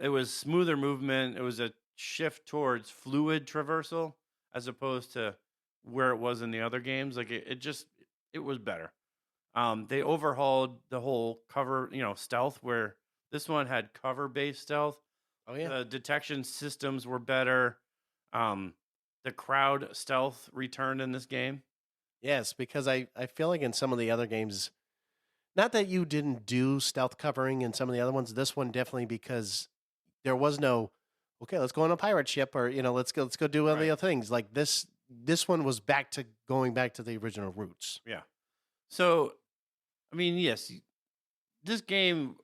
It was smoother movement. It was a shift towards fluid traversal as opposed to where it was in the other games. Like it was better. They overhauled the whole cover, stealth, where this one had cover-based stealth. Oh yeah. The detection systems were better. The crowd stealth returned in this game. Yes, because I feel like in some of the other games, not that you didn't do stealth covering in some of the other ones, this one definitely, because there was no, okay, let's go on a pirate ship, or let's go do other things. Like this one was going back to the original roots. Yeah. So, I mean, yes, this game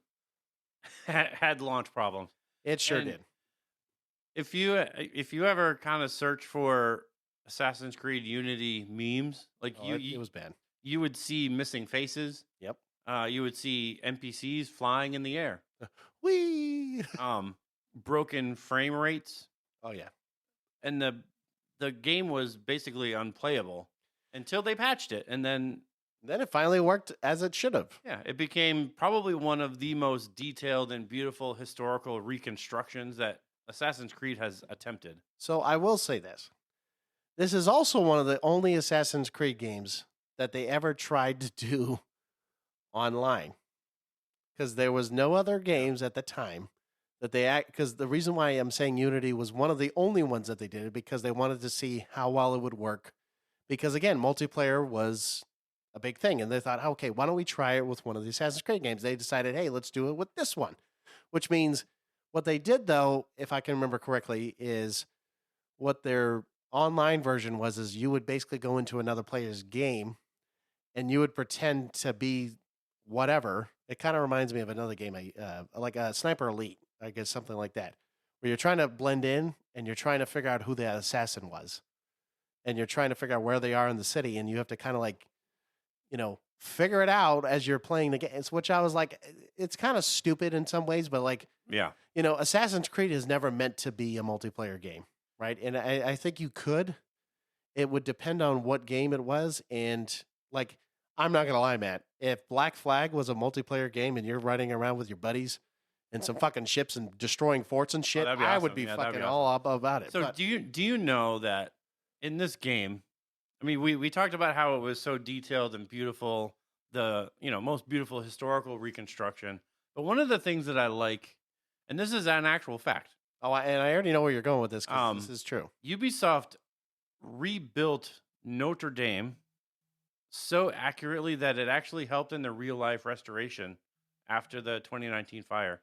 had launch problems. It sure did. If you ever kind of search for Assassin's Creed Unity memes, like it was bad. You would see missing faces. Yep. You would see NPCs flying in the air. Whee! Broken frame rates. Oh yeah. And the game was basically unplayable until they patched it, and then it finally worked as it should have. Yeah, it became probably one of the most detailed and beautiful historical reconstructions that Assassin's Creed has attempted. So I will say this. This is also one of the only Assassin's Creed games that they ever tried to do online. Because there was no other games at the time that because the reason why I'm saying Unity was one of the only ones that they did it, because they wanted to see how well it would work. Because again, multiplayer was a big thing. And they thought, okay, why don't we try it with one of the Assassin's Creed games? They decided, hey, let's do it with this one. Which means what they did, though, if I can remember correctly, is what their online version was, is you would basically go into another player's game and you would pretend to be whatever. It kind of reminds me of another game, like a Sniper Elite, I guess, something like that, where you're trying to blend in and you're trying to figure out who that assassin was. And you're trying to figure out where they are in the city, and you have to kind of like, figure it out as you're playing the game, which I was like, it's kind of stupid in some ways, but like, yeah, Assassin's Creed is never meant to be a multiplayer game, right? And I think you could. It would depend on what game it was, and like, I'm not gonna lie, Matt. If Black Flag was a multiplayer game and you're riding around with your buddies and some fucking ships and destroying forts and shit, I would be fucking all up about it. So do you know that in this game, I mean, we talked about how it was so detailed and beautiful, the most beautiful historical reconstruction. But one of the things that I like, and this is an actual fact, and I already know where you're going with this because this Um, is true. Ubisoft rebuilt Notre Dame so accurately that it actually helped in the real life restoration after the 2019 fire.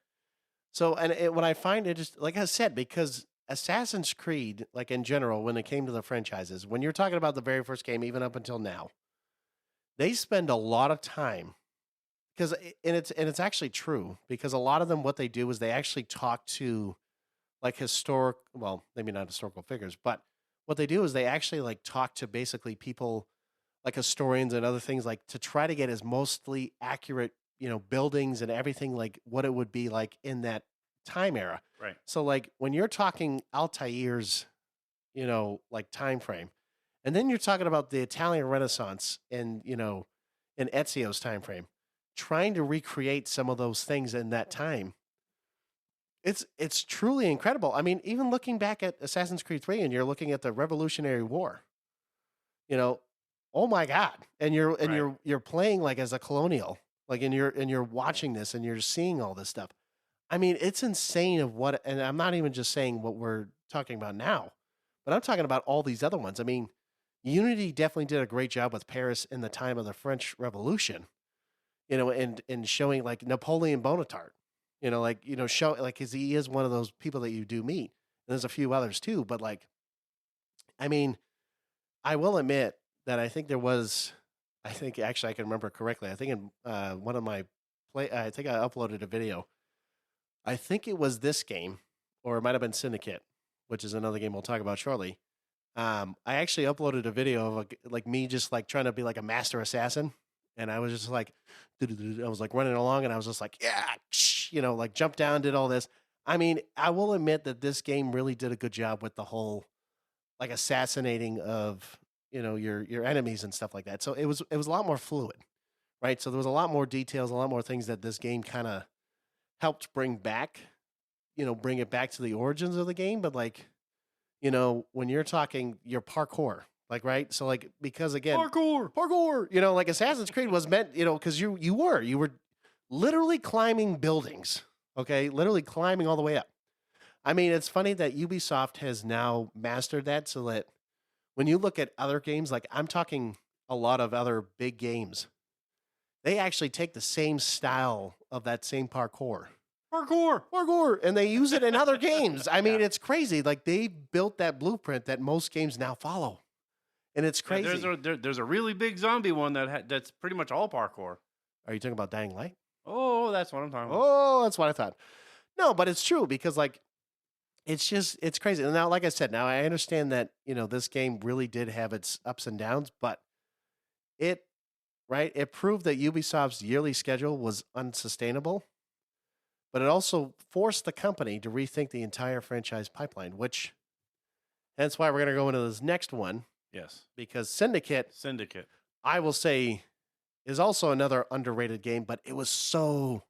So, what I find interesting, like I said, because Assassin's Creed, like in general, when it came to the franchises, when you're talking about the very first game, even up until now, they spend a lot of time because, and it's actually true because a lot of them, what they do is they actually talk to like well, maybe not historical figures, but what they do is they actually like talk to basically people like historians and other things like to try to get as mostly accurate, buildings and everything like what it would be like in that time era. Right. So like when you're talking Altair's, like time frame, and then you're talking about the Italian Renaissance and, in Ezio's time frame, trying to recreate some of those things in that time. It's truly incredible. I mean, even looking back at Assassin's Creed 3 and you're looking at the Revolutionary War, oh my God. And you're playing like as a colonial, like and you're watching this and you're seeing all this stuff. I mean, it's insane of what, and I'm not even just saying what we're talking about now, but I'm talking about all these other ones. I mean, Unity definitely did a great job with Paris in the time of the French Revolution, and showing like Napoleon Bonaparte, show like, cause he is one of those people that you do meet. And there's a few others too, but like, I mean, I will admit that I think I think actually I can remember correctly. I think in one of my I think I uploaded a video. I think it was this game, or it might have been Syndicate, which is another game we'll talk about shortly. I actually uploaded a video of like me just like trying to be like a master assassin, and I was just like, I was like running along, and I was just like, yeah, like jump down, did all this. I mean, I will admit that this game really did a good job with the whole like assassinating of your enemies and stuff like that. So it was a lot more fluid, right? So there was a lot more details, a lot more things that this game kind of helped bring back, bring it back to the origins of the game. But like, when you're talking your parkour, like, right. So like, because again, parkour, like Assassin's Creed was meant, cause you were literally climbing buildings. Okay. Literally climbing all the way up. I mean, it's funny that Ubisoft has now mastered that so that when you look at other games, like I'm talking a lot of other big games, they actually take the same style of that same parkour, and they use it in other games. I mean, it's crazy. Like they built that blueprint that most games now follow, and it's crazy. There's a really big zombie one that's pretty much all parkour. Are you talking about Dying Light? Oh, that's what I'm talking about. Oh, that's what I thought. No, but it's true because like it's crazy. And now, like I said, now I understand that this game really did have its ups and downs, but it proved that Ubisoft's yearly schedule was unsustainable. But it also forced the company to rethink the entire franchise pipeline, which that's why we're going to go into this next one. Yes. Because Syndicate, I will say, is also another underrated game, but it was so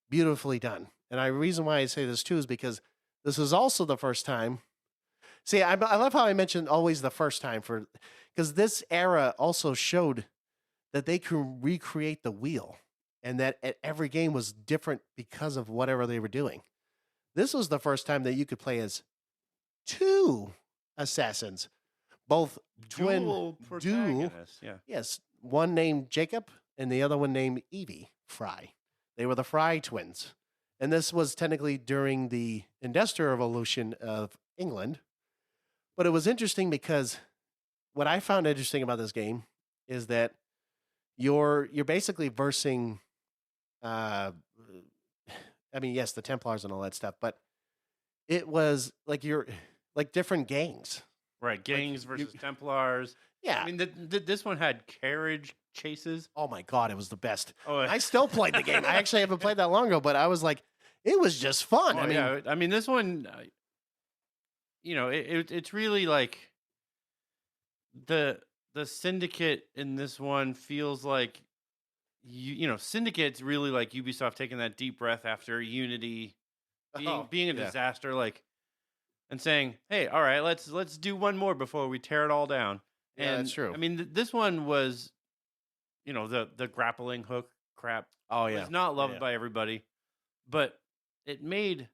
beautifully done. And the reason why I say this too is because this was also the first time. See, I love how I mentioned always the first time because this era also showed that they could recreate the wheel. And that every game was different because of whatever they were doing. This was the first time that you could play as two assassins, both Dual protagonists. Yeah. Yes, one named Jacob and the other one named Evie Fry. They were the Fry twins, and this was technically during the Industrial Revolution of England. But it was interesting because what I found interesting about this game is that you're basically versing. I mean, yes, the Templars and all that stuff, but it was like you're like different gangs, right? Gangs like versus Templars. Yeah, I mean, this one had carriage chases. Oh my God, it was the best. Oh, I still played the game. I actually haven't played that long ago, but I was like, it was just fun. I mean, this one, it's really like the Syndicate in this one feels like. Syndicate's really like Ubisoft taking that deep breath after Unity being a disaster, like, and saying, "Hey, all right, let's do one more before we tear it all down." Yeah, And that's true. I mean, this one was the grappling hook crap Oh yeah. was not loved Yeah. by everybody, but it made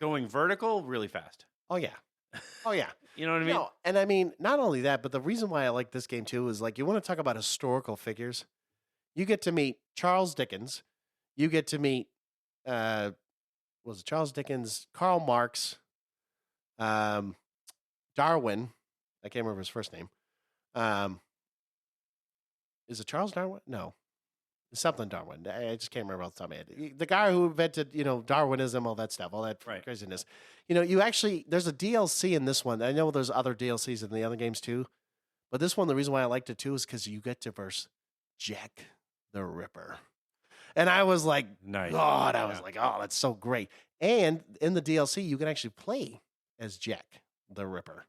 going vertical really fast. Oh yeah. Oh yeah. You know what I mean? No, and I mean not only that, but the reason why I like this game too is like you want to talk about historical figures. You get to meet Charles Dickens. You get to meet was it Charles Dickens, Karl Marx, um, Darwin. I can't remember his first name. Um, is it Charles Darwin? No, it's something Darwin. I just can't remember off the top of my head. The guy who invented, Darwinism, all that stuff, all that Right. craziness. You actually there's a DLC in this one. I know there's other DLCs in the other games too, but this one, the reason why I liked it too is because you get to verse Jack the Ripper. And I was like, Nice. God, I was like, oh, that's so great. And in the DLC, you can actually play as Jack the Ripper.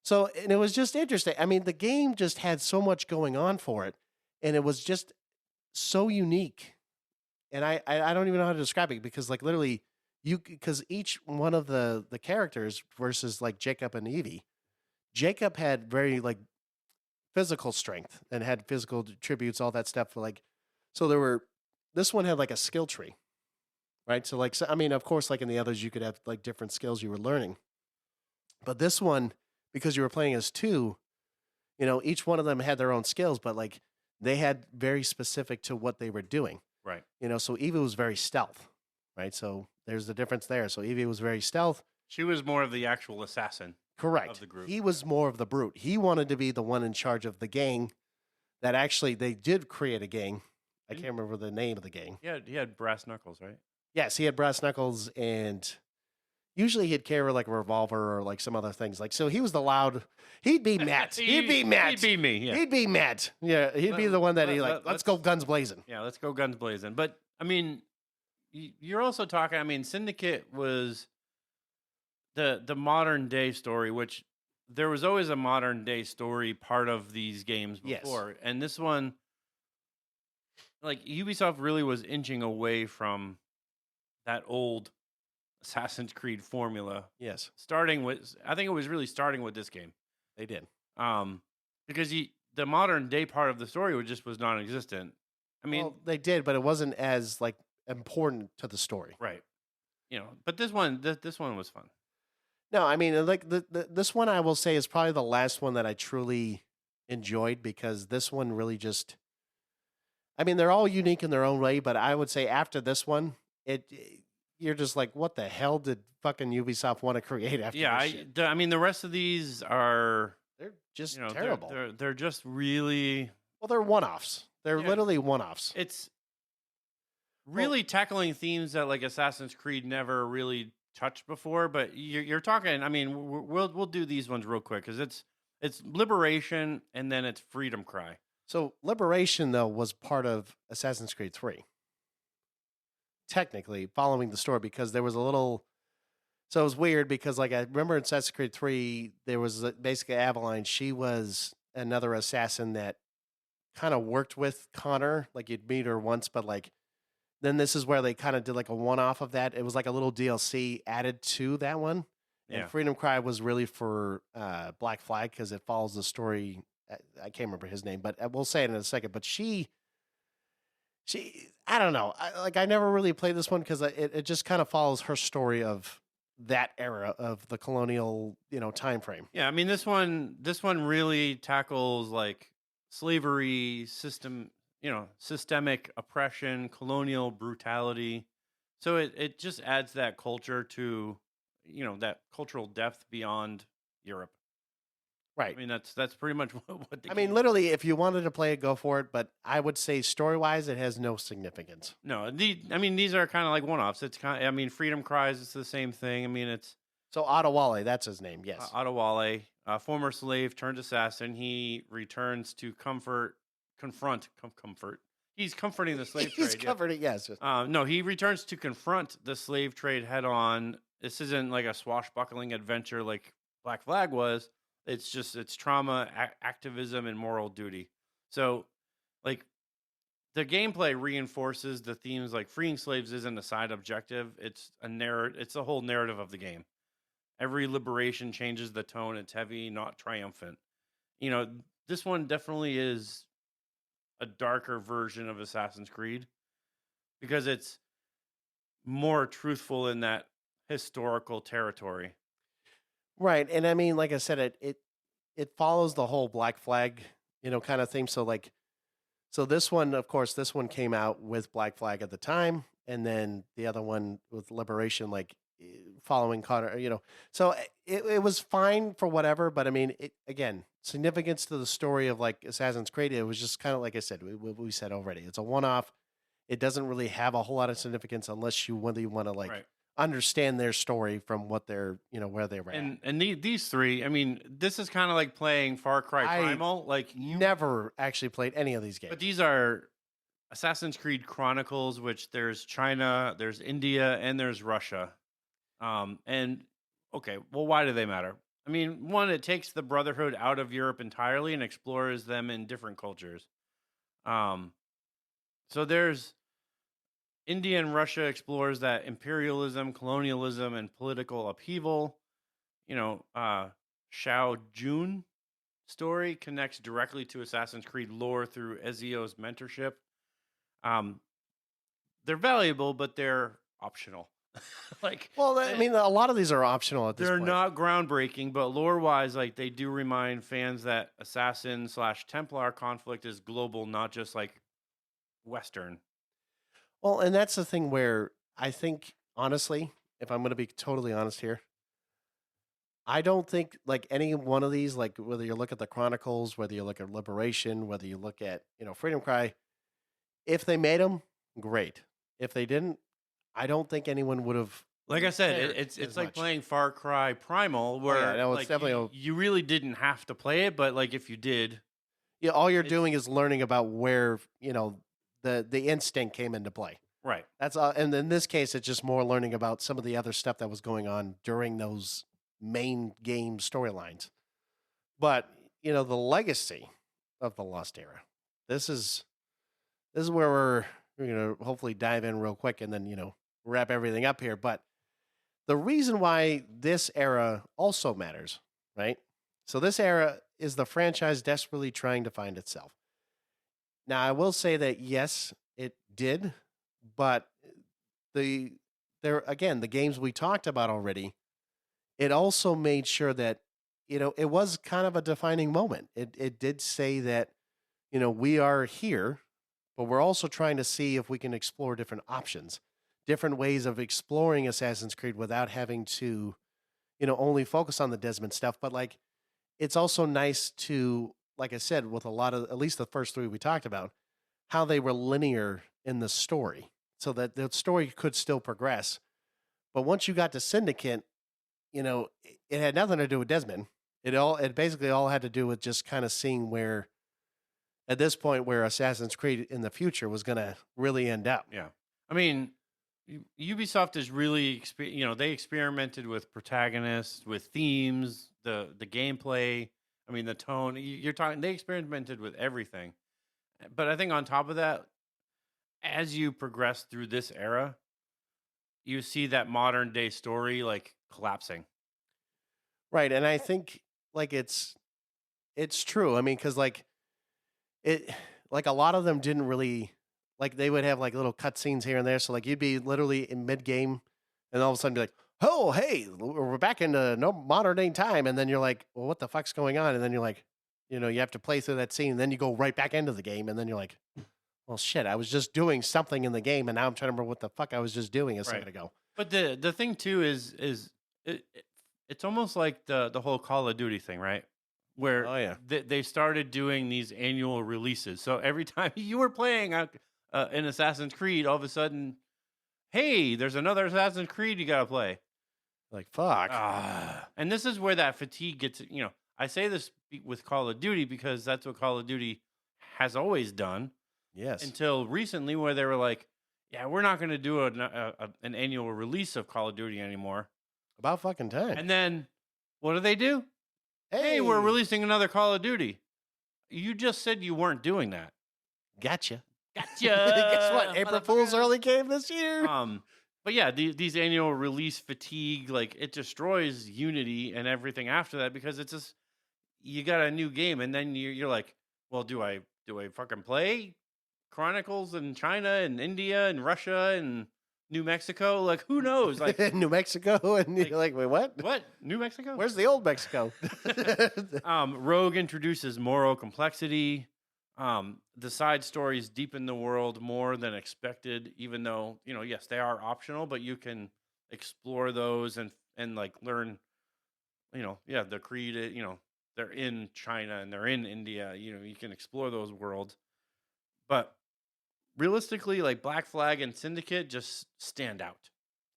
So, and it was just interesting. I mean, the game just had so much going on for it, and it was just so unique. And I don't even know how to describe it because, like, literally, because each one of the characters versus like Jacob and Evie, Jacob had very like physical strength and had physical attributes, all that stuff. This one had like a skill tree, right? So I mean, of course, like in the others, you could have like different skills you were learning, but this one, because you were playing as two, each one of them had their own skills, but like they had very specific to what they were doing. Right. So Evie was very stealth, right? So there's the difference there. So Evie was very stealth. She was more of the actual assassin. Correct. Of the group. He was more of the brute. He wanted to be the one in charge of the gang that actually they did create a gang. I can't remember the name of the gang. Yeah, he had brass knuckles, right? Yes, he had brass knuckles, and usually he'd carry like a revolver or like some other things. Like, so he was the loud. He'd be Matt. He'd be Matt. He'd be me. Yeah. He'd be Matt. Yeah, he'd be the one that let's go guns blazing. Yeah, let's go guns blazing. But I mean, you're also talking. I mean, Syndicate was the modern day story, which there was always a modern day story part of these games before, Yes. and this one, like Ubisoft really was inching away from that old Assassin's Creed formula. Yes, I think it was really starting with this game. they did. Because the modern day part of the story was non-existent. I mean, Well, they did, but it wasn't as like important to the story. right? But this one was fun. No, I mean, like this one, I will say is probably the last one that I truly enjoyed because this one really just. I mean, they're all unique in their own way, but I would say after this one, you're just like, what the hell did fucking Ubisoft want to create after? Yeah, this shit? I mean, the rest of these are They're just terrible. They're just really. Well, they're one-offs. They're Yeah. literally one-offs. It's really tackling themes that like Assassin's Creed never really touched before. But you're talking. I mean, we'll do these ones real quick because it's liberation and then it's freedom cry. So Liberation, though, was part of Assassin's Creed 3. Technically, following the story, because there was a little. So it was weird because, like, I remember in Assassin's Creed 3, there was basically Aveline. She was another assassin that kind of worked with Connor. Like, you'd meet her once, but, like, then this is where they kind of did, like, a one-off of that. It was like a little DLC added to that one. Yeah. And Freedom Cry was really for Black Flag because it follows the story. I can't remember his name, but we'll say it in a second. But she, I don't know. I never really played this one because it just kind of follows her story of that era of the colonial, time frame. Yeah, I mean this one really tackles like slavery, systemic oppression, colonial brutality. So it just adds that culture to, that cultural depth beyond Europe. Right. I mean that's pretty much what the I mean, game- literally, if you wanted to play it, go for it. But I would say story-wise, it has no significance. No, these are kind of like one-offs. It's Freedom Cries, it's the same thing. I mean, it's So Adewale, that's his name. Yes. Adewale, a former slave turned assassin. He returns to comfort. He's comforting the slave He's trade. covered it. Yes. No, he returns to confront the slave trade head on. This isn't like a swashbuckling adventure like Black Flag was. It's trauma, activism, and moral duty. So, like, the gameplay reinforces the themes. Like, freeing slaves isn't a side objective. It's the whole narrative of the game. Every liberation changes the tone. It's heavy, not triumphant. This one definitely is a darker version of Assassin's Creed because it's more truthful in that historical territory. Right. And I mean, like I said, it follows the whole Black Flag, kind of thing. So this one, of course, this one came out with Black Flag at the time, and then the other one with Liberation, following Connor, So it was fine for whatever, but I mean, again, significance to the story of like Assassin's Creed, it was just kind of like I said, we said already, it's a one-off. It doesn't really have a whole lot of significance unless you really want to Right. understand their story from what they're, where they were at. And these three, I mean, this is kind of like playing Far Cry I Primal. Like Never actually played any of these games. But these are Assassin's Creed Chronicles, which there's China, there's India, and there's Russia. And okay, well, why do they matter? I mean, one, it takes the Brotherhood out of Europe entirely and explores them in different cultures. So there's India and Russia explores that imperialism, colonialism, and political upheaval. Shao Jun story connects directly to Assassin's Creed lore through Ezio's mentorship. They're valuable, but they're optional. I mean, a lot of these are optional at this they're point. not groundbreaking, but lore-wise, they do remind fans that Assassin/Templar conflict is global, not just Western. Well, and that's the thing where I think, honestly, if I'm going to be totally honest here, I don't think any one of these, whether you look at the Chronicles, whether you look at Liberation, whether you look at, Freedom Cry, if they made them, great. If they didn't, I don't think anyone would have. Like I said, it's like playing Far Cry Primal, where it's definitely you really didn't have to play it, but if you did, yeah, all you're doing is learning about where the instinct came into play. Right. That's all. And in this case, it's just more learning about some of the other stuff that was going on during those main game storylines. But the legacy of the Lost Era. This is where we're going to hopefully dive in real quick and then wrap everything up here. But the reason why this era also matters, right? So this era is the franchise desperately trying to find itself. Now, I will say that yes, it did, but the games we talked about already, it also made sure that it was kind of a defining moment. It did say that we are here, but we're also trying to see if we can explore different options, different ways of exploring Assassin's Creed without having to only focus on the Desmond stuff. But it's also nice to, like I said, with a lot of, at least the first three we talked about, how they were linear in the story so that the story could still progress. But once you got to Syndicate, it had nothing to do with Desmond. It basically all had to do with just kind of seeing where, at this point, where Assassin's Creed in the future was going to really end up. Yeah. I mean, Ubisoft is really, they experimented with protagonists, with themes, the gameplay. I mean, the tone. You're talking. They experimented with everything, but I think on top of that, as you progress through this era, you see that modern day story collapsing. Right, and I think it's true. I mean, because a lot of them didn't really they would have little cutscenes here and there. So you'd be literally in mid game, and all of a sudden be like, "Oh, hey, we're back into modern day time," and then you're like, "Well, what the fuck's going on?" And then you're like, you have to play through that scene, and then you go right back into the game, and then you're like, "Well, shit, I was just doing something in the game, and now I'm trying to remember what the fuck I was just doing a second ago." But the thing too is it's almost like the whole Call of Duty thing, right? Where they started doing these annual releases. So every time you were playing an Assassin's Creed, all of a sudden, hey, there's another Assassin's Creed you got to play. Fuck. And this is where that fatigue gets, I say this with Call of Duty because that's what Call of Duty has always done. Yes. Until recently where they were like, yeah, we're not going to do an annual release of Call of Duty anymore. About fucking time. And then what do? Hey, we're releasing another Call of Duty. You just said you weren't doing that. Gotcha. Guess what? April Fool's early came this year. But yeah, these annual release fatigue, it destroys Unity and everything after that because it's just you got a new game and then you're like, well, do I do I fucking play Chronicles in China and India and Russia and New Mexico? Like, who knows? Like, New Mexico, and like, you're like, wait, what? what? New Mexico? Where's the old Mexico? Rogue introduces moral complexity. The side stories deepen the world more than expected, even though, yes, they are optional, but you can explore those and like learn, the creed, they're in China and they're in India, you can explore those worlds. But realistically, like Black Flag and Syndicate just stand out.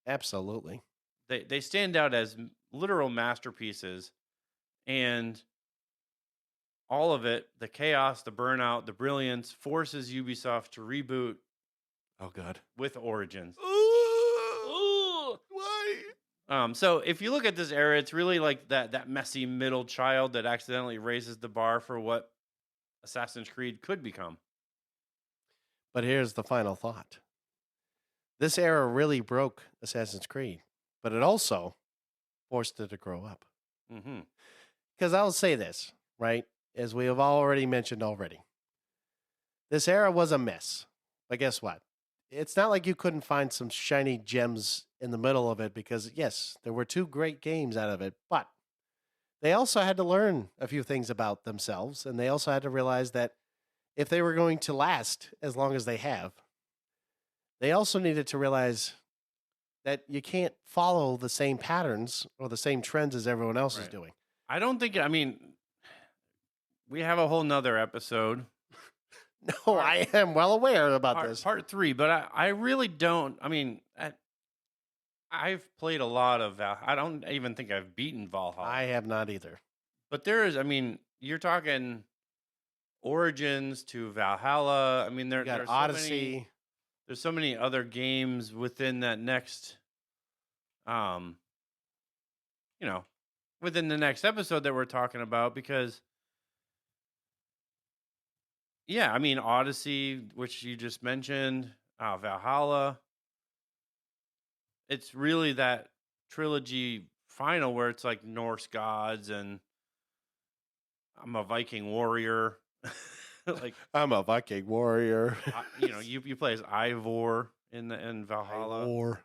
Absolutely. They stand out as literal masterpieces, and all of it, the chaos, the burnout, the brilliance, forces Ubisoft to reboot Oh, God. with Origins. Why? So if you look at this era, it's really like that messy middle child that accidentally raises the bar for what Assassin's Creed could become. But here's the final thought. This era really broke Assassin's Creed, but it also forced it to grow up. Mm-hmm. Because I'll say this, right? As we have already mentioned already. This era was a mess. But guess what? It's not like you couldn't find some shiny gems in the middle of it because, yes, there were 2 great games out of it, but they also had to learn a few things about themselves, and they also had to realize that if they were going to last as long as they have, they also needed to realize that you can't follow the same patterns or the same trends as everyone else is Right. doing. I don't think, we have a whole nother episode. No, I am well aware about this. Part 3, but I really don't. I've played a lot of I don't even think I've beaten Valhalla. I have not either. But there is, you're talking Origins to Valhalla. You got there's Odyssey. There's so many other games within that next, within the next episode that we're talking about because, yeah, Odyssey, which you just mentioned, Valhalla. It's really that trilogy final where it's like Norse gods and I'm a Viking warrior. Like I'm a Viking warrior. you play as Ivor in Valhalla. War.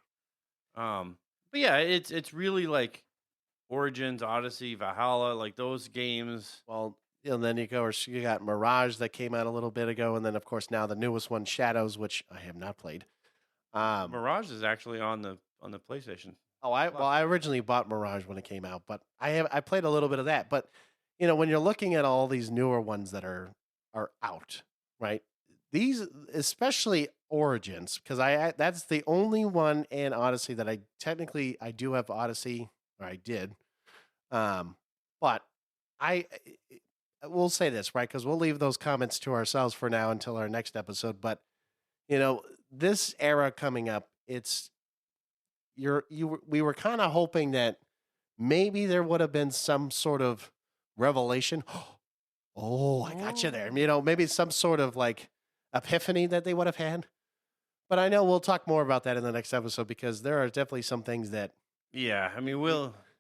But yeah, it's really like Origins, Odyssey, Valhalla, like those games. Well, and then you got Mirage that came out a little bit ago, and then of course now the newest one, Shadows, which I have not played. Mirage is actually on the PlayStation. I originally bought Mirage when it came out, but I played a little bit of that. But when you're looking at all these newer ones that are out, right? These, especially Origins, because that's the only one in Odyssey that I do have Odyssey, or I did. But I will say this, right? Because we'll leave those comments to ourselves for now until our next episode. But this era coming up, we were kind of hoping that maybe there would have been some sort of revelation. Oh, I got you there. Maybe some sort of like epiphany that they would have had. But I know we'll talk more about that in the next episode because there are definitely some things that. Yeah,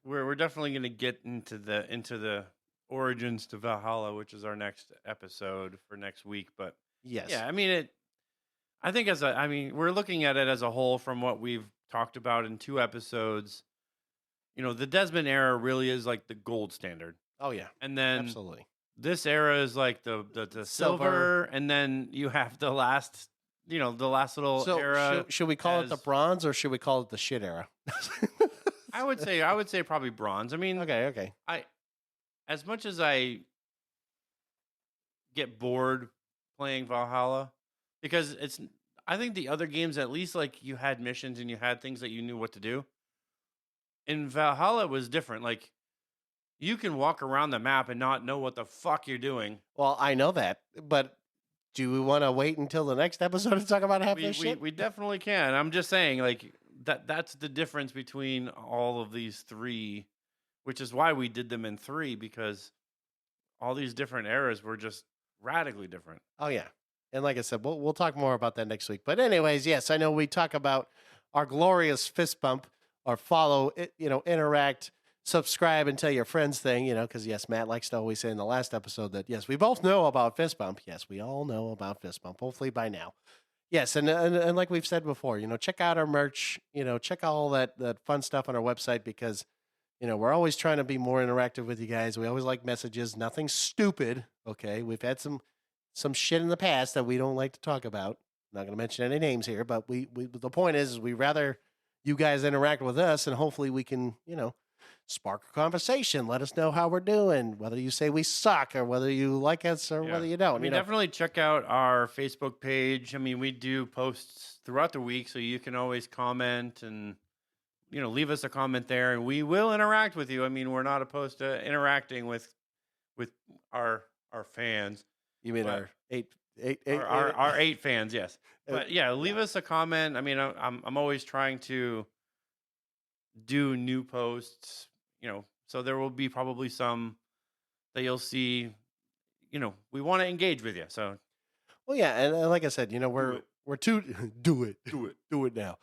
we're definitely going to get into the Origins to Valhalla, which is our next episode for next week. But yes, yeah, I think we're looking at it as a whole from what we've talked about in 2 episodes. The Desmond era really is like the gold standard. Oh yeah, and then absolutely. This era is like the silver, and then you have the last little era. Should we call it the bronze or should we call it the shit era? I would say probably bronze. Okay. As much as I get bored playing Valhalla, because I think the other games, at least like you had missions and you had things that you knew what to do. In Valhalla, it was different. Like, you can walk around the map and not know what the fuck you're doing. Well, I know that, but do we want to wait until the next episode to talk about half this shit? We definitely can. I'm just saying, like, that's the difference between all of these 3, which is why we did them in 3, because all these different eras were just radically different. Oh, yeah. And like I said, we'll talk more about that next week. But anyways, yes, I know we talk about our glorious fist bump or follow, interact, subscribe and tell your friends thing, because yes, Matt likes to always say in the last episode that yes, we both know about fist bump. Yes, we all know about fist bump. Hopefully by now. Yes, and like we've said before, check out our merch, check all that fun stuff on our website because we're always trying to be more interactive with you guys. We always like messages, nothing stupid. Okay, we've had some shit in the past that we don't like to talk about. I'm not going to mention any names here, but we the point is we rather you guys interact with us, and hopefully we can spark a conversation. Let us know how we're doing, whether you say we suck or whether you like us or whether you don't. Definitely check out our Facebook page. I mean, we do posts throughout the week, so you can always comment and leave us a comment there, and we will interact with you. I mean, we're not opposed to interacting with our fans. You mean our eight our 8 fans? Yes, but yeah, leave us a comment. I mean, I'm always trying to do new posts. So there will be probably some that you'll see. We want to engage with you. So, well, yeah, and like I said, we're two do it now.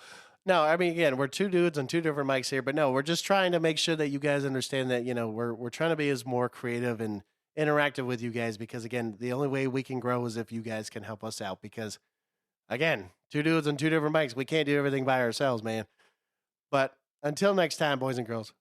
No, I mean, again, we're two dudes on two different mics here, but no, we're just trying to make sure that you guys understand that, we're trying to be as more creative and interactive with you guys because, again, the only way we can grow is if you guys can help us out because, again, two dudes on two different mics, we can't do everything by ourselves, man. But until next time, boys and girls,